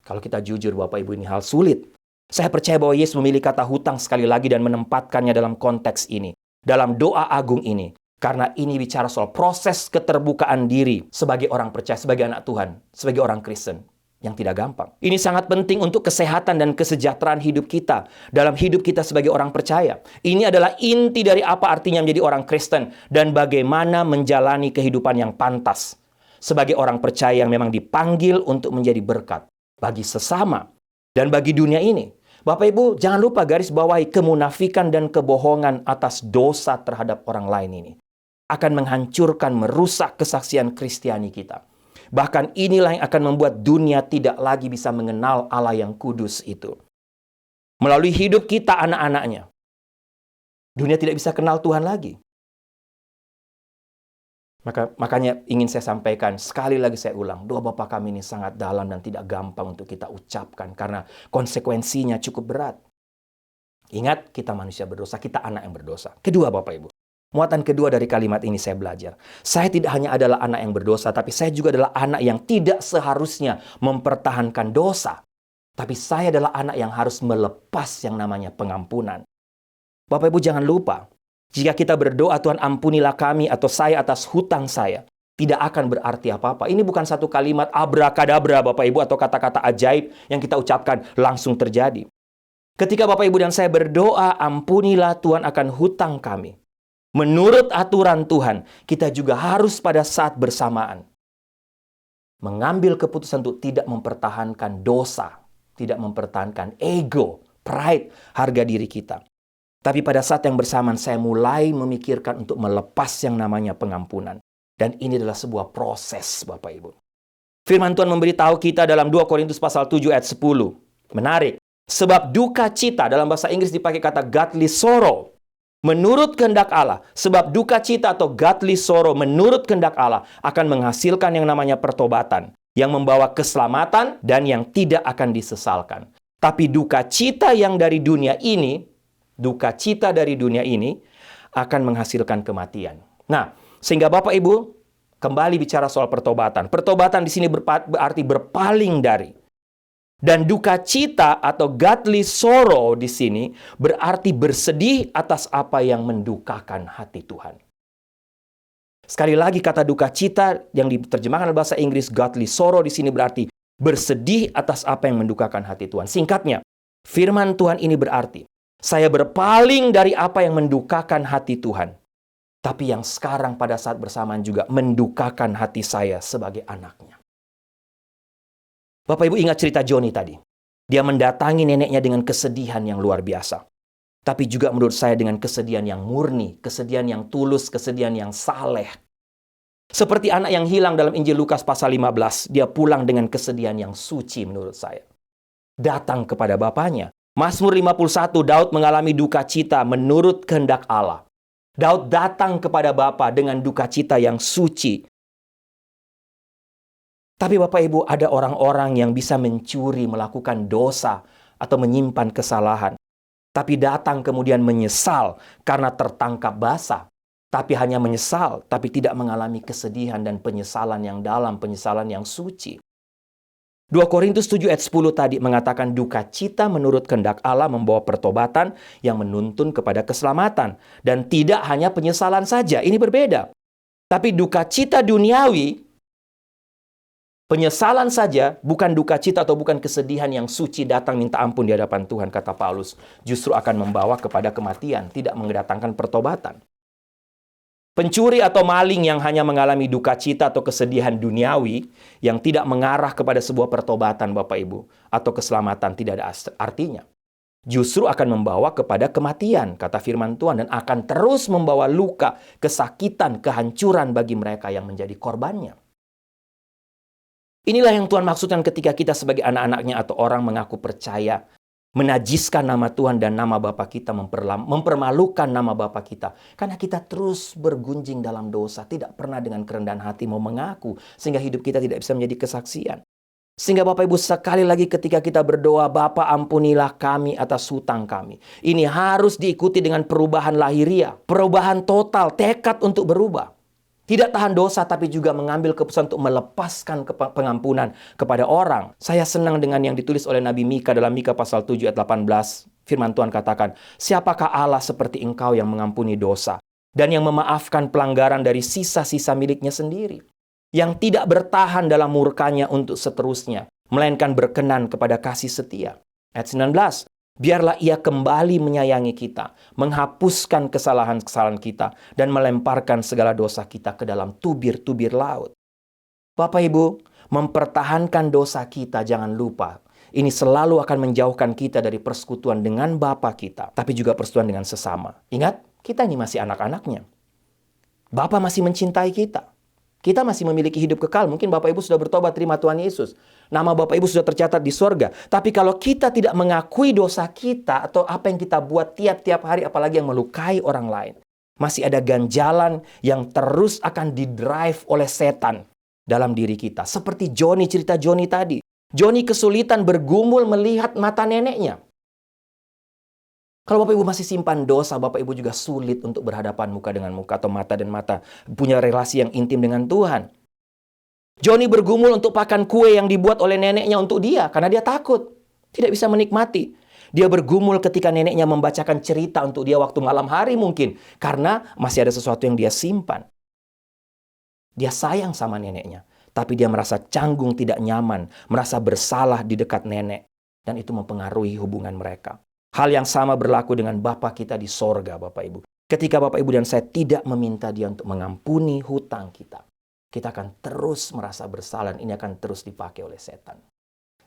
Kalau kita jujur Bapak Ibu, ini hal sulit. Saya percaya bahwa Yesus memilih kata hutang sekali lagi dan menempatkannya dalam konteks ini, dalam doa agung ini. Karena ini bicara soal proses keterbukaan diri sebagai orang percaya, sebagai anak Tuhan, sebagai orang Kristen yang tidak gampang. Ini sangat penting untuk kesehatan dan kesejahteraan hidup kita, dalam hidup kita sebagai orang percaya. Ini adalah inti dari apa artinya menjadi orang Kristen dan bagaimana menjalani kehidupan yang pantas sebagai orang percaya yang memang dipanggil untuk menjadi berkat bagi sesama dan bagi dunia ini. Bapak Ibu, jangan lupa garis bawahi kemunafikan dan kebohongan atas dosa terhadap orang lain ini akan menghancurkan, merusak kesaksian Kristiani kita. Bahkan inilah yang akan membuat dunia tidak lagi bisa mengenal Allah yang kudus itu. Melalui hidup kita anak-anaknya, dunia tidak bisa kenal Tuhan lagi. Makanya ingin saya sampaikan, sekali lagi saya ulang, doa Bapa kami ini sangat dalam dan tidak gampang untuk kita ucapkan karena konsekuensinya cukup berat. Ingat, kita manusia berdosa, kita anak yang berdosa. Kedua Bapak Ibu, muatan kedua dari kalimat ini saya belajar. Saya tidak hanya adalah anak yang berdosa, tapi saya juga adalah anak yang tidak seharusnya mempertahankan dosa. Tapi saya adalah anak yang harus melepas yang namanya pengampunan. Bapak Ibu jangan lupa, jika kita berdoa, Tuhan ampunilah kami atau saya atas hutang saya, tidak akan berarti apa-apa. Ini bukan satu kalimat abrakadabra Bapak Ibu atau kata-kata ajaib yang kita ucapkan langsung terjadi. Ketika Bapak Ibu dan saya berdoa, ampunilah Tuhan akan hutang kami. menurut aturan Tuhan, kita juga harus pada saat bersamaan mengambil keputusan untuk tidak mempertahankan dosa, tidak mempertahankan ego, pride, harga diri kita. Tapi pada saat yang bersamaan saya mulai memikirkan untuk melepas yang namanya pengampunan. Dan ini adalah sebuah proses, Bapak Ibu. Firman Tuhan memberitahu kita dalam 2 Korintus pasal 7 ayat 10. Menarik. Sebab duka cita, dalam bahasa Inggris dipakai kata godly sorrow. Menurut kehendak Allah, sebab duka cita atau godly sorrow menurut kehendak Allah akan menghasilkan yang namanya pertobatan, yang membawa keselamatan dan yang tidak akan disesalkan. Tapi duka cita yang dari dunia ini, akan menghasilkan kematian. Nah, sehingga Bapak Ibu kembali bicara soal pertobatan. Pertobatan di sini berarti berpaling dari. Dan duka cita atau godly sorrow di sini berarti bersedih atas apa yang mendukakan hati Tuhan. Sekali lagi kata duka cita yang diterjemahkan dalam bahasa Inggris godly sorrow di sini berarti bersedih atas apa yang mendukakan hati Tuhan. Singkatnya, firman Tuhan ini berarti saya berpaling dari apa yang mendukakan hati Tuhan. Tapi yang sekarang pada saat bersamaan juga mendukakan hati saya sebagai anaknya. Bapak Ibu ingat cerita Joni tadi. Dia mendatangi neneknya dengan kesedihan yang luar biasa. Tapi juga menurut saya dengan kesedihan yang murni, kesedihan yang tulus, kesedihan yang saleh. Seperti anak yang hilang dalam Injil Lukas pasal 15, dia pulang dengan kesedihan yang suci menurut saya. Datang kepada bapaknya. Mazmur 51, Daud mengalami duka cita menurut kehendak Allah. Daud datang kepada Bapa dengan duka cita yang suci. Tapi Bapak Ibu, ada orang-orang yang bisa mencuri, melakukan dosa, atau menyimpan kesalahan. Tapi datang kemudian menyesal karena tertangkap basah. Tapi hanya menyesal, tapi tidak mengalami kesedihan dan penyesalan yang dalam, penyesalan yang suci. 2 Korintus 7 ayat 10 tadi mengatakan duka cita menurut kehendak Allah membawa pertobatan yang menuntun kepada keselamatan. Dan tidak hanya penyesalan saja, ini berbeda. Tapi duka cita duniawi, penyesalan saja, bukan duka cita atau bukan kesedihan yang suci datang minta ampun di hadapan Tuhan, kata Paulus. Justru akan membawa kepada kematian, tidak mendatangkan pertobatan. Pencuri atau maling yang hanya mengalami duka cita atau kesedihan duniawi yang tidak mengarah kepada sebuah pertobatan Bapak Ibu atau keselamatan tidak ada artinya. Justru akan membawa kepada kematian, kata firman Tuhan, dan akan terus membawa luka, kesakitan, kehancuran bagi mereka yang menjadi korbannya. Inilah yang Tuhan maksudkan ketika kita sebagai anak-anaknya atau orang mengaku percaya, menajiskan nama Tuhan dan nama Bapa kita, mempermalukan nama Bapa kita. Karena kita terus bergunjing dalam dosa, tidak pernah dengan kerendahan hati mau mengaku, sehingga hidup kita tidak bisa menjadi kesaksian. Sehingga Bapak Ibu sekali lagi ketika kita berdoa, Bapa ampunilah kami atas hutang kami. Ini harus diikuti dengan perubahan lahiriah, perubahan total, tekad untuk berubah. Tidak tahan dosa, tapi juga mengambil keputusan untuk melepaskan pengampunan kepada orang. Saya senang dengan yang ditulis oleh Nabi Mika dalam Mika pasal 7 ayat 18. Firman Tuhan katakan, siapakah Allah seperti engkau yang mengampuni dosa dan yang memaafkan pelanggaran dari sisa-sisa miliknya sendiri. Yang tidak bertahan dalam murkanya untuk seterusnya, melainkan berkenan kepada kasih setia. Ayat 19. Biarlah ia kembali menyayangi kita, menghapuskan kesalahan-kesalahan kita, dan melemparkan segala dosa kita ke dalam tubir-tubir laut. Bapak Ibu, mempertahankan dosa kita jangan lupa. Ini selalu akan menjauhkan kita dari persekutuan dengan Bapa kita, tapi juga persekutuan dengan sesama. Ingat, kita ini masih anak-anaknya. Bapa masih mencintai kita. Kita masih memiliki hidup kekal. Mungkin Bapak Ibu sudah bertobat terima Tuhan Yesus. Nama Bapak Ibu sudah tercatat di sorga. Tapi kalau kita tidak mengakui dosa kita atau apa yang kita buat tiap-tiap hari, apalagi yang melukai orang lain, masih ada ganjalan yang terus akan didrive oleh setan dalam diri kita. Seperti Joni, cerita Joni tadi. Joni kesulitan bergumul melihat mata neneknya. Kalau Bapak Ibu masih simpan dosa, Bapak Ibu juga sulit untuk berhadapan muka dengan muka atau mata dan mata. Punya relasi yang intim dengan Tuhan. Joni bergumul untuk makan kue yang dibuat oleh neneknya untuk dia. Karena dia takut. Tidak bisa menikmati. Dia bergumul ketika neneknya membacakan cerita untuk dia waktu malam hari mungkin. Karena masih ada sesuatu yang dia simpan. Dia sayang sama neneknya. Tapi dia merasa canggung, tidak nyaman. Merasa bersalah di dekat nenek. Dan itu mempengaruhi hubungan mereka. Hal yang sama berlaku dengan Bapa kita di sorga, Bapak Ibu. Ketika Bapak Ibu dan saya tidak meminta Dia untuk mengampuni hutang kita, kita akan terus merasa bersalah dan ini akan terus dipakai oleh setan.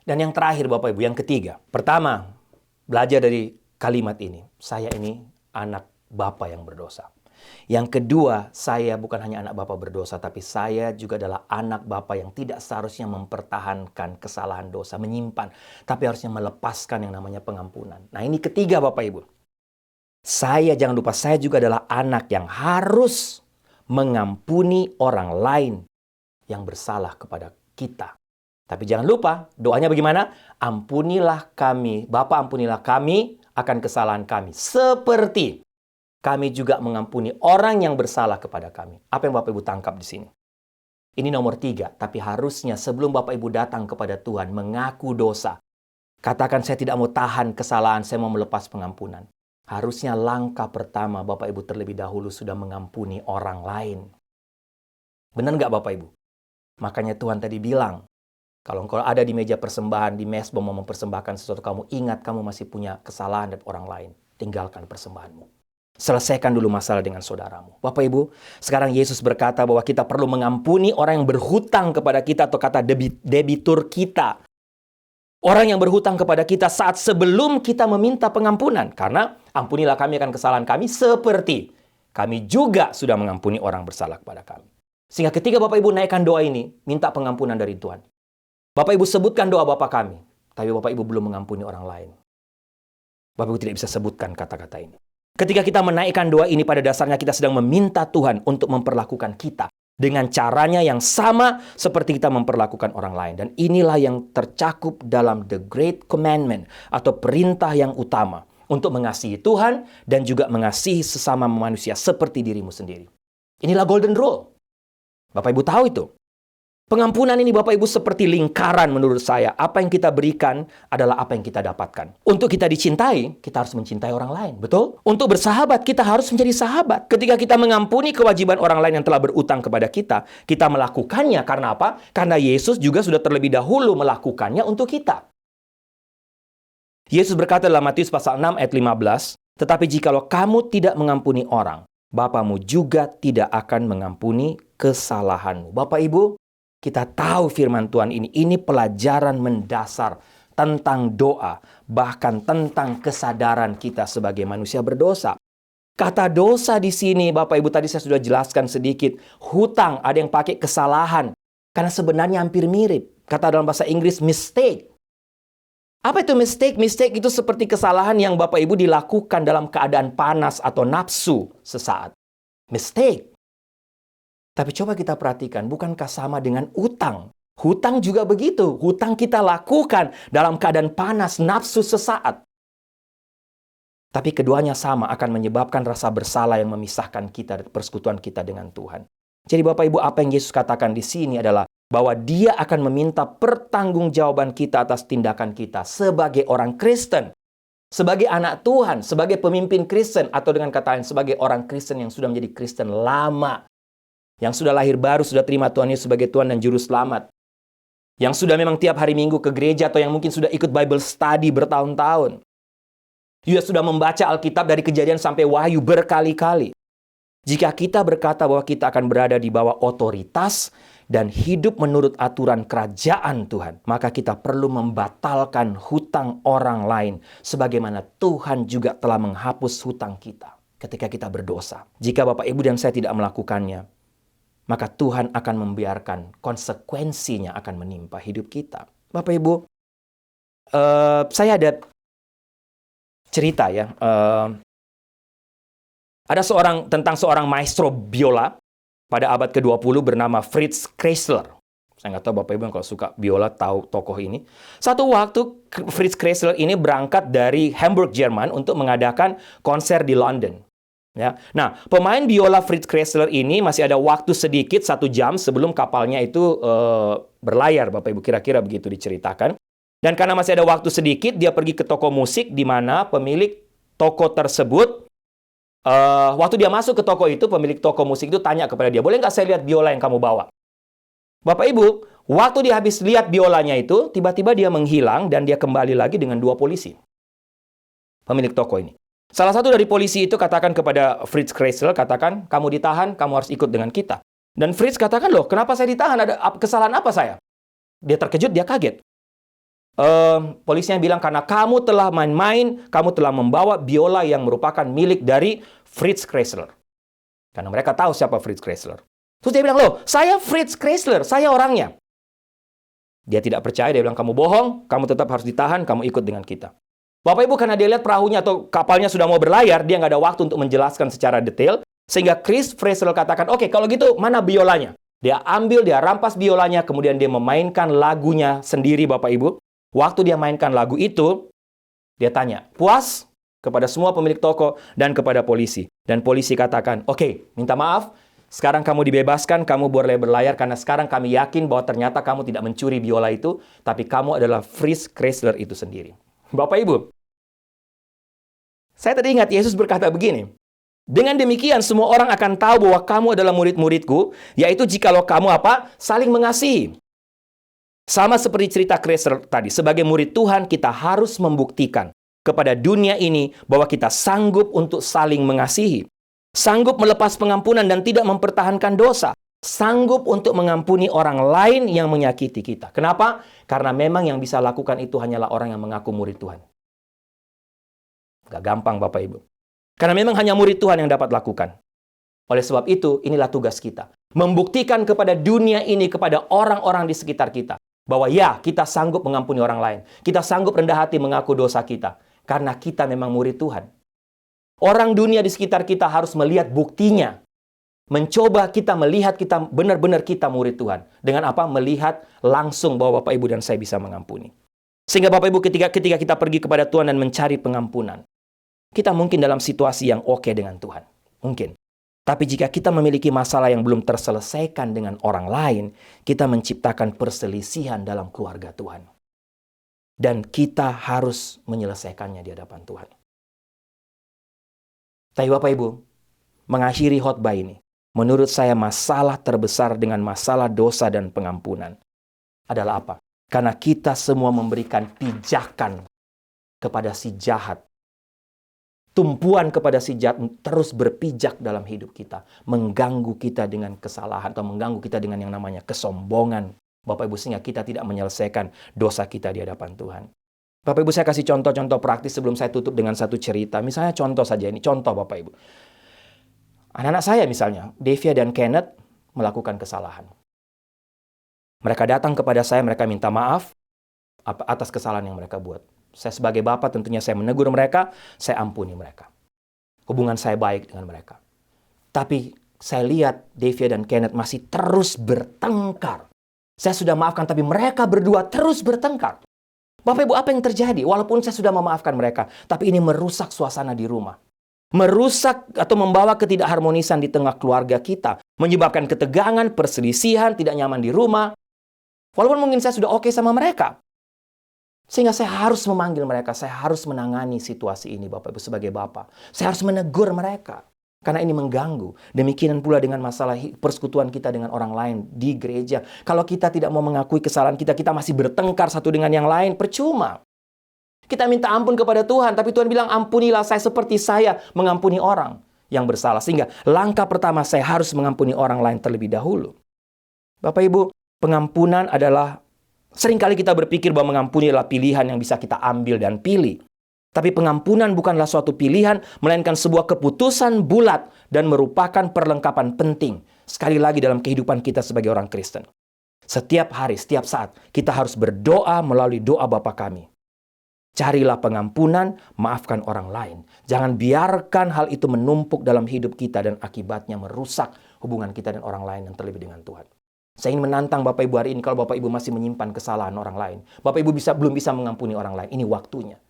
Dan yang terakhir Bapak Ibu, yang ketiga. Pertama, belajar dari kalimat ini. Saya ini anak Bapa yang berdosa. Yang kedua, saya bukan hanya anak Bapa berdosa, tapi saya juga adalah anak Bapa yang tidak seharusnya mempertahankan kesalahan dosa, menyimpan, tapi harusnya melepaskan yang namanya pengampunan. Nah, ini ketiga Bapak Ibu. Saya, jangan lupa, saya juga adalah anak yang harus mengampuni orang lain yang bersalah kepada kita. Tapi jangan lupa, doanya bagaimana? Ampunilah kami, Bapa ampunilah kami akan kesalahan kami. Seperti kami juga mengampuni orang yang bersalah kepada kami. Apa yang Bapak Ibu tangkap di sini? Ini nomor 3, tapi harusnya sebelum Bapak Ibu datang kepada Tuhan, mengaku dosa. Katakan, saya tidak mau tahan kesalahan, saya mau melepas pengampunan. Harusnya langkah pertama Bapak Ibu terlebih dahulu sudah mengampuni orang lain. Benar nggak Bapak Ibu? Makanya Tuhan tadi bilang, kalau engkau ada di meja persembahan, di mesbah mau mempersembahkan sesuatu, kamu ingat kamu masih punya kesalahan dari orang lain. Tinggalkan persembahanmu. Selesaikan dulu masalah dengan saudaramu. Bapak Ibu, sekarang Yesus berkata bahwa kita perlu mengampuni orang yang berhutang kepada kita, atau kata debitur kita. Orang yang berhutang kepada kita saat sebelum kita meminta pengampunan. Karena ampunilah kami akan kesalahan kami seperti kami juga sudah mengampuni orang bersalah kepada kami. Sehingga ketika Bapak Ibu naikkan doa ini, minta pengampunan dari Tuhan. Bapak Ibu sebutkan doa Bapa kami, tapi Bapak Ibu belum mengampuni orang lain. Bapak Ibu tidak bisa sebutkan kata-kata ini. Ketika kita menaikkan doa ini, pada dasarnya kita sedang meminta Tuhan untuk memperlakukan kita dengan caranya yang sama seperti kita memperlakukan orang lain. Dan inilah yang tercakup dalam the great commandment atau perintah yang utama untuk mengasihi Tuhan dan juga mengasihi sesama manusia seperti dirimu sendiri. Inilah golden rule. Bapak Ibu tahu itu. Pengampunan ini Bapak Ibu seperti lingkaran menurut saya. Apa yang kita berikan adalah apa yang kita dapatkan. Untuk kita dicintai, kita harus mencintai orang lain. Betul? Untuk bersahabat, kita harus menjadi sahabat. Ketika kita mengampuni kewajiban orang lain yang telah berutang kepada kita melakukannya. Karena apa? Karena Yesus juga sudah terlebih dahulu melakukannya untuk kita. Yesus berkata dalam Matius pasal 6 ayat 15, tetapi jikalau kamu tidak mengampuni orang, Bapamu juga tidak akan mengampuni kesalahanmu. Bapak Ibu, kita tahu firman Tuhan ini pelajaran mendasar tentang doa, bahkan tentang kesadaran kita sebagai manusia berdosa. Kata dosa di sini, Bapak Ibu, tadi saya sudah jelaskan sedikit. Hutang, ada yang pakai kesalahan. Karena sebenarnya hampir mirip. Kata dalam bahasa Inggris, mistake. Apa itu mistake? Mistake itu seperti kesalahan yang Bapak Ibu dilakukan dalam keadaan panas atau nafsu sesaat. Mistake. Tapi coba kita perhatikan, bukankah sama dengan utang? Hutang juga begitu. Hutang kita lakukan dalam keadaan panas, nafsu sesaat. Tapi keduanya sama, akan menyebabkan rasa bersalah yang memisahkan kita dari persekutuan kita dengan Tuhan. Jadi Bapak Ibu, apa yang Yesus katakan di sini adalah bahwa Dia akan meminta pertanggungjawaban kita atas tindakan kita sebagai orang Kristen, sebagai anak Tuhan, sebagai pemimpin Kristen, atau dengan kata lain sebagai orang Kristen yang sudah menjadi Kristen lama. Yang sudah lahir baru, sudah terima Tuhan Yesus sebagai Tuhan dan Juru Selamat. Yang sudah memang tiap hari Minggu ke gereja, atau yang mungkin sudah ikut Bible study bertahun-tahun. Dia sudah membaca Alkitab dari Kejadian sampai Wahyu berkali-kali. Jika kita berkata bahwa kita akan berada di bawah otoritas dan hidup menurut aturan kerajaan Tuhan, maka kita perlu membatalkan hutang orang lain, sebagaimana Tuhan juga telah menghapus hutang kita ketika kita berdosa. Jika Bapak, Ibu, dan saya tidak melakukannya, maka Tuhan akan membiarkan konsekuensinya akan menimpa hidup kita. Bapak Ibu, saya ada cerita ya. Ada tentang seorang maestro biola pada abad ke-20 bernama Fritz Kreisler. Saya nggak tahu Bapak Ibu yang kalau suka biola tahu tokoh ini. Satu waktu Fritz Kreisler ini berangkat dari Hamburg, Jerman untuk mengadakan konser di London. Ya. Nah, pemain biola Fritz Kreisler ini masih ada waktu sedikit, 1 jam sebelum kapalnya itu berlayar, Bapak Ibu, kira-kira begitu diceritakan. Dan karena masih ada waktu sedikit, dia pergi ke toko musik di mana pemilik toko tersebut, waktu dia masuk ke toko itu, pemilik toko musik itu tanya kepada dia, boleh nggak saya lihat biola yang kamu bawa? Bapak Ibu, waktu dia habis lihat biolanya itu, tiba-tiba dia menghilang dan dia kembali lagi dengan 2 polisi. Pemilik toko ini. Salah satu dari polisi itu katakan kepada Fritz Kreisler, katakan, kamu ditahan, kamu harus ikut dengan kita. Dan Fritz katakan, loh, kenapa saya ditahan? Ada kesalahan apa saya? Dia terkejut, dia kaget. Polisinya bilang, karena kamu telah main-main, kamu telah membawa biola yang merupakan milik dari Fritz Kreisler. Karena mereka tahu siapa Fritz Kreisler. Terus dia bilang, loh, saya Fritz Kreisler, saya orangnya. Dia tidak percaya, dia bilang, kamu bohong, kamu tetap harus ditahan, kamu ikut dengan kita. Bapak Ibu, karena dia lihat perahunya atau kapalnya sudah mau berlayar, dia nggak ada waktu untuk menjelaskan secara detail, sehingga Chris Fraser katakan, oke, kalau gitu mana biolanya? Dia ambil, dia rampas biolanya, kemudian dia memainkan lagunya sendiri, Bapak Ibu. Waktu dia mainkan lagu itu, dia tanya, puas? Kepada semua pemilik toko dan kepada polisi. Dan polisi katakan, oke, minta maaf, sekarang kamu dibebaskan, kamu boleh berlayar, karena sekarang kami yakin bahwa ternyata kamu tidak mencuri biola itu, tapi kamu adalah Fritz Kreisler itu sendiri. Bapak Ibu, saya tadi ingat Yesus berkata begini, dengan demikian semua orang akan tahu bahwa kamu adalah murid-muridku, yaitu jikalau kamu apa? Saling mengasihi. Sama seperti cerita Kreisler tadi, sebagai murid Tuhan kita harus membuktikan kepada dunia ini bahwa kita sanggup untuk saling mengasihi. Sanggup melepas pengampunan dan tidak mempertahankan dosa. Sanggup untuk mengampuni orang lain yang menyakiti kita. Kenapa? Karena memang yang bisa lakukan itu hanyalah orang yang mengaku murid Tuhan. Gak gampang Bapak Ibu. Karena memang hanya murid Tuhan yang dapat lakukan. Oleh sebab itu, inilah tugas kita. Membuktikan kepada dunia ini, kepada orang-orang di sekitar kita. Bahwa ya, kita sanggup mengampuni orang lain. Kita sanggup rendah hati mengaku dosa kita. Karena kita memang murid Tuhan. Orang dunia di sekitar kita harus melihat buktinya. Mencoba kita melihat kita benar-benar kita murid Tuhan. Dengan apa? Melihat langsung bahwa Bapak Ibu dan saya bisa mengampuni. Sehingga Bapak Ibu ketika kita pergi kepada Tuhan dan mencari pengampunan. Kita mungkin dalam situasi yang oke dengan Tuhan. Mungkin. Tapi jika kita memiliki masalah yang belum terselesaikan dengan orang lain, kita menciptakan perselisihan dalam keluarga Tuhan. Dan kita harus menyelesaikannya di hadapan Tuhan. Tapi Bapak Ibu, mengakhiri khotbah ini, menurut saya masalah terbesar dengan masalah dosa dan pengampunan adalah apa? Karena kita semua memberikan pijakan kepada si jahat. Tumpuan kepada si jahat terus berpijak dalam hidup kita. Mengganggu kita dengan kesalahan atau mengganggu kita dengan yang namanya kesombongan. Bapak Ibu, sehingga kita tidak menyelesaikan dosa kita di hadapan Tuhan. Bapak Ibu, saya kasih contoh-contoh praktis sebelum saya tutup dengan satu cerita. Misalnya contoh saja ini, contoh Bapak Ibu. Anak-anak saya misalnya, Devia dan Kenneth melakukan kesalahan. Mereka datang kepada saya, mereka minta maaf atas kesalahan yang mereka buat. Saya sebagai bapak tentunya saya menegur mereka, saya ampuni mereka. Hubungan saya baik dengan mereka. Tapi saya lihat Devia dan Kenneth masih terus bertengkar. Saya sudah maafkan, tapi mereka berdua terus bertengkar. Bapak Ibu, apa yang terjadi? Walaupun saya sudah memaafkan mereka, tapi ini merusak suasana di rumah. Merusak atau membawa ketidakharmonisan di tengah keluarga kita. Menyebabkan ketegangan, perselisihan, tidak nyaman di rumah. Walaupun mungkin saya sudah oke sama mereka. Sehingga saya harus memanggil mereka, saya harus menangani situasi ini Bapak Ibu sebagai bapak. Saya harus menegur mereka. Karena ini mengganggu. Demikian pula dengan masalah persekutuan kita dengan orang lain di gereja. Kalau kita tidak mau mengakui kesalahan kita, kita masih bertengkar satu dengan yang lain, percuma. Kita minta ampun kepada Tuhan, tapi Tuhan bilang, ampunilah saya seperti saya mengampuni orang yang bersalah. Sehingga langkah pertama saya harus mengampuni orang lain terlebih dahulu. Bapak Ibu, pengampunan adalah, seringkali kita berpikir bahwa mengampuni adalah pilihan yang bisa kita ambil dan pilih. Tapi pengampunan bukanlah suatu pilihan, melainkan sebuah keputusan bulat dan merupakan perlengkapan penting. Sekali lagi dalam kehidupan kita sebagai orang Kristen. Setiap hari, setiap saat, kita harus berdoa melalui doa Bapa kami. Carilah pengampunan, maafkan orang lain. Jangan biarkan hal itu menumpuk dalam hidup kita dan akibatnya merusak hubungan kita dan orang lain yang terlebih dengan Tuhan. Saya ingin menantang Bapak Ibu hari ini, kalau Bapak Ibu masih menyimpan kesalahan orang lain. Bapak Ibu belum bisa mengampuni orang lain. Ini waktunya.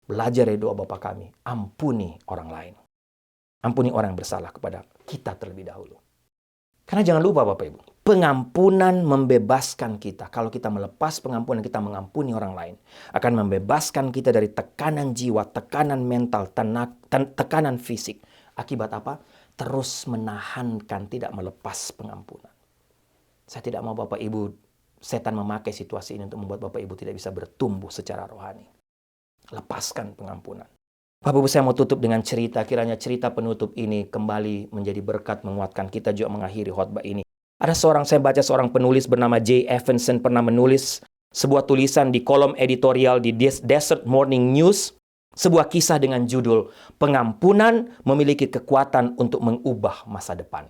Belajar dari doa Bapa kami, ampuni orang lain. Ampuni orang yang bersalah kepada kita terlebih dahulu. Karena jangan lupa Bapak Ibu, pengampunan membebaskan kita. Kalau kita melepas pengampunan, kita mengampuni orang lain. Akan membebaskan kita dari tekanan jiwa, tekanan mental, tekanan fisik. Akibat apa? Terus menahankan, tidak melepas pengampunan. Saya tidak mau Bapak Ibu, setan memakai situasi ini untuk membuat Bapak Ibu tidak bisa bertumbuh secara rohani. Lepaskan pengampunan. Bapak Ibu, saya mau tutup dengan cerita. Kiranya cerita penutup ini kembali menjadi berkat menguatkan kita juga mengakhiri khotbah ini. Ada saya baca seorang penulis bernama J. Evanson pernah menulis sebuah tulisan di kolom editorial di Desert Morning News. Sebuah kisah dengan judul, Pengampunan Memiliki Kekuatan untuk Mengubah Masa Depan.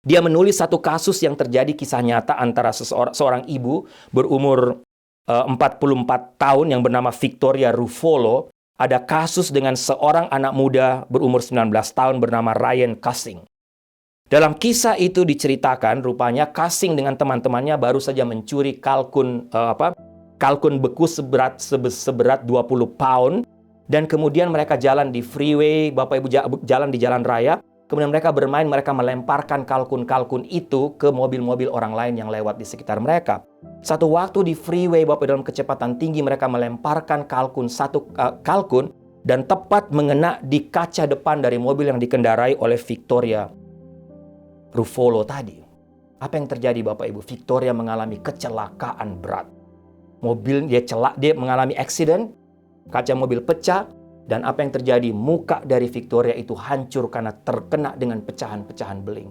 Dia menulis satu kasus yang terjadi kisah nyata antara seorang ibu berumur 44 tahun yang bernama Victoria Ruffolo. Ada kasus dengan seorang anak muda berumur 19 tahun bernama Ryan Cussing. Dalam kisah itu diceritakan rupanya Cussing dengan teman-temannya baru saja mencuri kalkun beku seberat 20 pound, dan kemudian mereka jalan di freeway, Bapak Ibu jalan di jalan raya, kemudian mereka bermain, mereka melemparkan kalkun-kalkun itu ke mobil-mobil orang lain yang lewat di sekitar mereka. Satu waktu di freeway, Bapak, dalam kecepatan tinggi mereka melemparkan kalkun dan tepat mengena di kaca depan dari mobil yang dikendarai oleh Victoria Ruffolo tadi. Apa yang terjadi, Bapak Ibu? Victoria mengalami kecelakaan berat. Mobil dia mengalami accident, kaca mobil pecah, dan apa yang terjadi? Muka dari Victoria itu hancur karena terkena dengan pecahan-pecahan beling.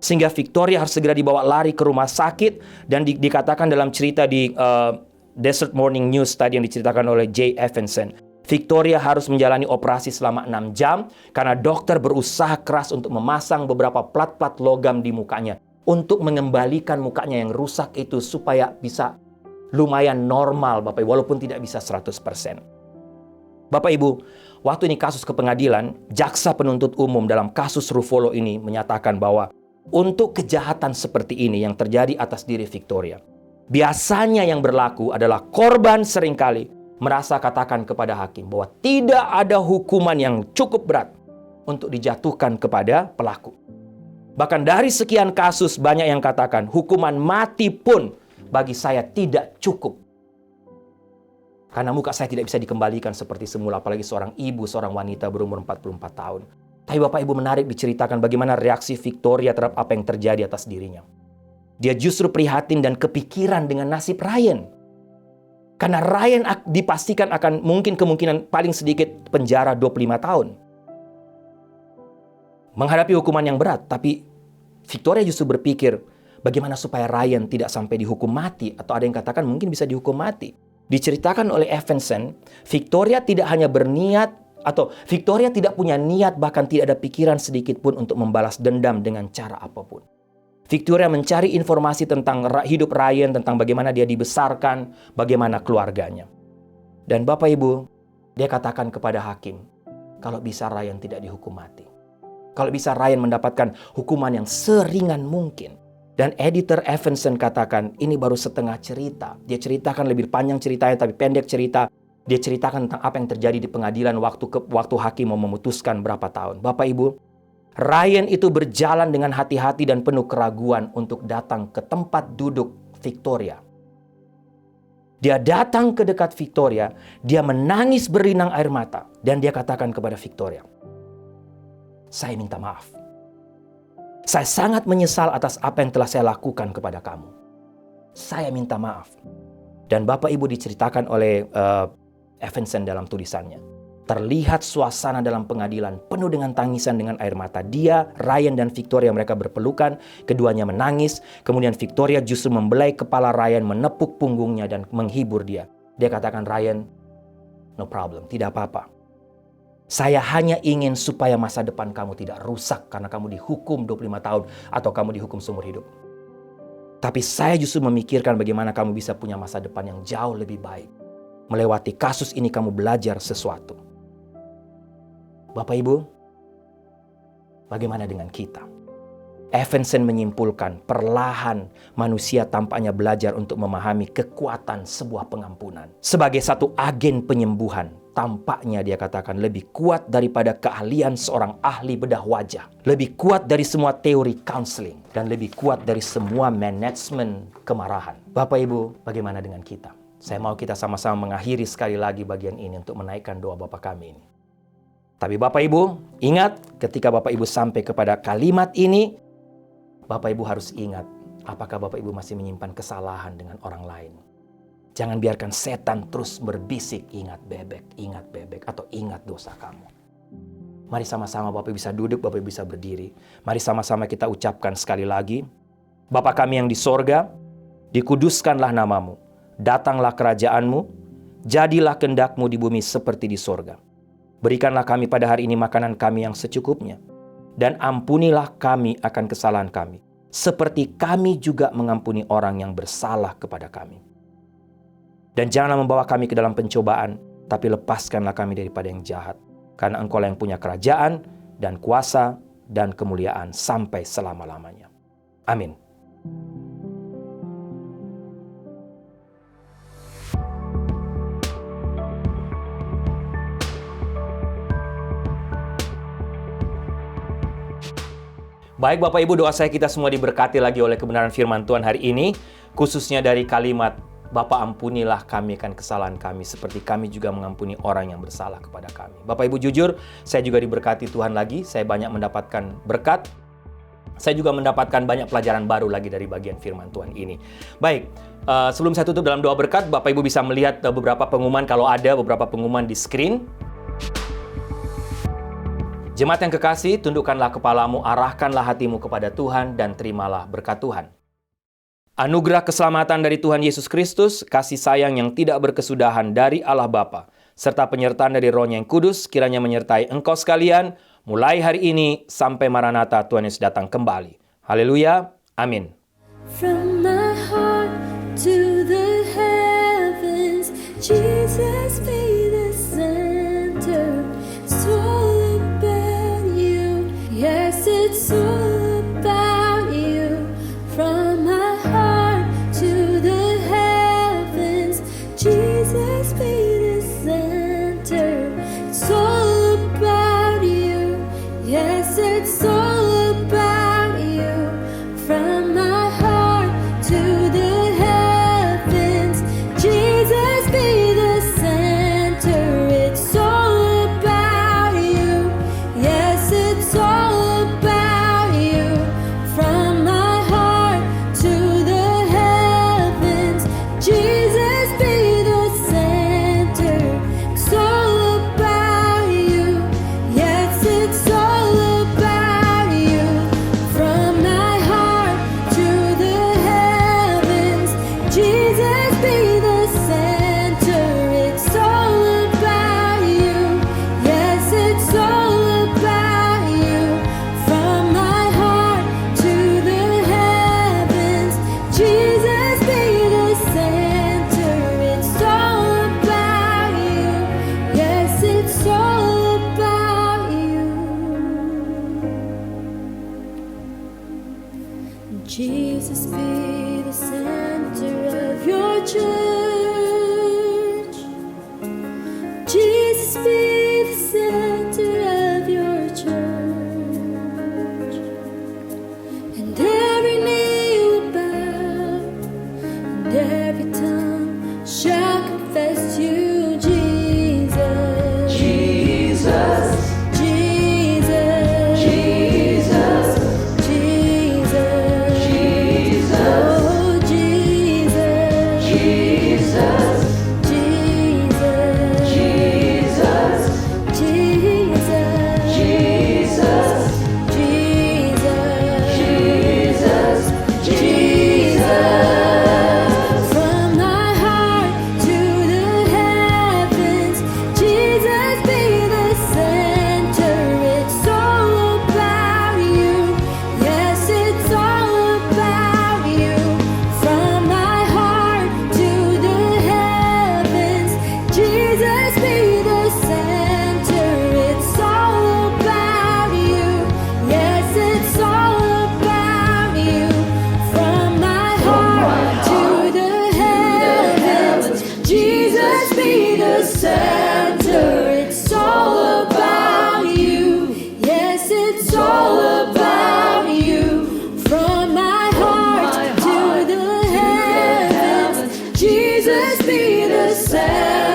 Sehingga Victoria harus segera dibawa lari ke rumah sakit, dan dikatakan dalam cerita di Desert Morning News tadi yang diceritakan oleh J. Evanson, Victoria harus menjalani operasi selama 6 jam karena dokter berusaha keras untuk memasang beberapa plat-plat logam di mukanya untuk mengembalikan mukanya yang rusak itu supaya bisa lumayan normal, Bapak Ibu, walaupun tidak bisa 100%. Bapak Ibu, waktu ini kasus ke pengadilan, jaksa penuntut umum dalam kasus Ruffolo ini menyatakan bahwa untuk kejahatan seperti ini yang terjadi atas diri Victoria, biasanya yang berlaku adalah korban seringkali merasa katakan kepada hakim bahwa tidak ada hukuman yang cukup berat untuk dijatuhkan kepada pelaku. Bahkan dari sekian kasus banyak yang katakan hukuman mati pun bagi saya tidak cukup. Karena muka saya tidak bisa dikembalikan seperti semula, apalagi seorang ibu, seorang wanita berumur 44 tahun. Tapi Bapak Ibu, menarik diceritakan bagaimana reaksi Victoria terhadap apa yang terjadi atas dirinya. Dia justru prihatin dan kepikiran dengan nasib Ryan. Karena Ryan dipastikan akan kemungkinan paling sedikit penjara 25 tahun. Menghadapi hukuman yang berat, tapi Victoria justru berpikir, bagaimana supaya Ryan tidak sampai dihukum mati, atau ada yang katakan mungkin bisa dihukum mati. Diceritakan oleh Evanson, Victoria tidak hanya berniat, atau Victoria tidak punya niat, bahkan tidak ada pikiran sedikit pun untuk membalas dendam dengan cara apapun. Victoria mencari informasi tentang hidup Ryan, tentang bagaimana dia dibesarkan, bagaimana keluarganya. Dan Bapak Ibu, dia katakan kepada hakim, kalau bisa Ryan tidak dihukum mati. Kalau bisa Ryan mendapatkan hukuman yang seringan mungkin. Dan editor Evanson katakan, ini baru setengah cerita. Dia ceritakan lebih panjang ceritanya, tapi pendek cerita. Dia ceritakan tentang apa yang terjadi di pengadilan waktu hakim mau memutuskan berapa tahun. Bapak Ibu, Ryan itu berjalan dengan hati-hati dan penuh keraguan untuk datang ke tempat duduk Victoria. Dia datang ke dekat Victoria, dia menangis berinang air mata, dan dia katakan kepada Victoria, saya minta maaf. Saya sangat menyesal atas apa yang telah saya lakukan kepada kamu. Saya minta maaf. Dan Bapak Ibu, diceritakan oleh Evanson dalam tulisannya, terlihat suasana dalam pengadilan penuh dengan tangisan dengan air mata. Dia, Ryan, dan Victoria mereka berpelukan, keduanya menangis. Kemudian Victoria justru membelai kepala Ryan, menepuk punggungnya dan menghibur dia. Dia katakan, Ryan, no problem, tidak apa-apa. Saya hanya ingin supaya masa depan kamu tidak rusak karena kamu dihukum 25 tahun atau kamu dihukum seumur hidup. Tapi saya justru memikirkan bagaimana kamu bisa punya masa depan yang jauh lebih baik. Melewati kasus ini kamu belajar sesuatu. Bapak Ibu, bagaimana dengan kita? Evanson menyimpulkan perlahan manusia tampaknya belajar untuk memahami kekuatan sebuah pengampunan. Sebagai satu agen penyembuhan, tampaknya dia katakan lebih kuat daripada keahlian seorang ahli bedah wajah. Lebih kuat dari semua teori counseling. Dan lebih kuat dari semua manajemen kemarahan. Bapak Ibu, bagaimana dengan kita? Saya mau kita sama-sama mengakhiri sekali lagi bagian ini untuk menaikkan doa Bapa kami ini. Tapi Bapak Ibu, ingat ketika Bapak Ibu sampai kepada kalimat ini, Bapak Ibu harus ingat, apakah Bapak Ibu masih menyimpan kesalahan dengan orang lain? Jangan biarkan setan terus berbisik, ingat bebek, atau ingat dosa kamu. Mari sama-sama Bapak bisa duduk, Bapak bisa berdiri. Mari sama-sama kita ucapkan sekali lagi. Bapa kami yang di sorga, dikuduskanlah namamu. Datanglah kerajaanmu, jadilah kehendak-Mu di bumi seperti di sorga. Berikanlah kami pada hari ini makanan kami yang secukupnya. Dan ampunilah kami akan kesalahan kami, seperti kami juga mengampuni orang yang bersalah kepada kami. Dan janganlah membawa kami ke dalam pencobaan, tapi lepaskanlah kami daripada yang jahat. Karena Engkau yang punya kerajaan dan kuasa dan kemuliaan sampai selama-lamanya. Amin. Baik Bapak Ibu, doa saya kita semua diberkati lagi oleh kebenaran firman Tuhan hari ini, khususnya dari kalimat, Bapa ampunilah kami akan kesalahan kami, seperti kami juga mengampuni orang yang bersalah kepada kami. Bapak Ibu jujur, saya juga diberkati Tuhan lagi, saya banyak mendapatkan berkat, saya juga mendapatkan banyak pelajaran baru lagi dari bagian firman Tuhan ini. Baik, sebelum saya tutup dalam doa berkat, Bapak Ibu bisa melihat beberapa pengumuman, kalau ada beberapa pengumuman di screen. Jemaat yang kekasih, tundukkanlah kepalamu, arahkanlah hatimu kepada Tuhan, dan terimalah berkat Tuhan. Anugerah keselamatan dari Tuhan Yesus Kristus, kasih sayang yang tidak berkesudahan dari Allah Bapa, serta penyertaan dari Roh-Nya yang kudus, kiranya menyertai engkau sekalian, mulai hari ini sampai Maranatha Tuhan Yesus datang kembali. Haleluya, amin. From my heart to the heavens, Jesus be the center. It's all about you. Yes, it's all about you. From my heart to the heavens, Jesus be the center. It's all about you. Yes, it's all about you. From my heart to the heavens, Jesus be the center. It's all about you. Yes, it's all about you. From my heart to the heavens, Jesus be the center. It's all about you. Yes, it's all about you. From my heart to the heavens, Jesus be the center. It's all about you. Yes, it's all about you. From my heart to the heavens, Jesus be the center. It's all about you. Yes, it's all about you. Jesus be the center of your church. Jesus be the center of your church. And every knee will bow, and every tongue shall confess you, Jesus. Jesus, Jesus. Jesus, Jesus. Jesus, Oh, Jesus. Jesus, Jesus. Jesus, Jesus. Jesus, Jesus. Jesus. From my heart to the heavens, Jesus be the center. It's all about you. Yes, it's all about you. From my heart to the heavens, Jesus be the center. It's all about you. Yes, it's all about you. From my heart to the heavens, Jesus be the center. It's all about you. Yes, it's all about you. From my heart to the heavens, Jesus be the center.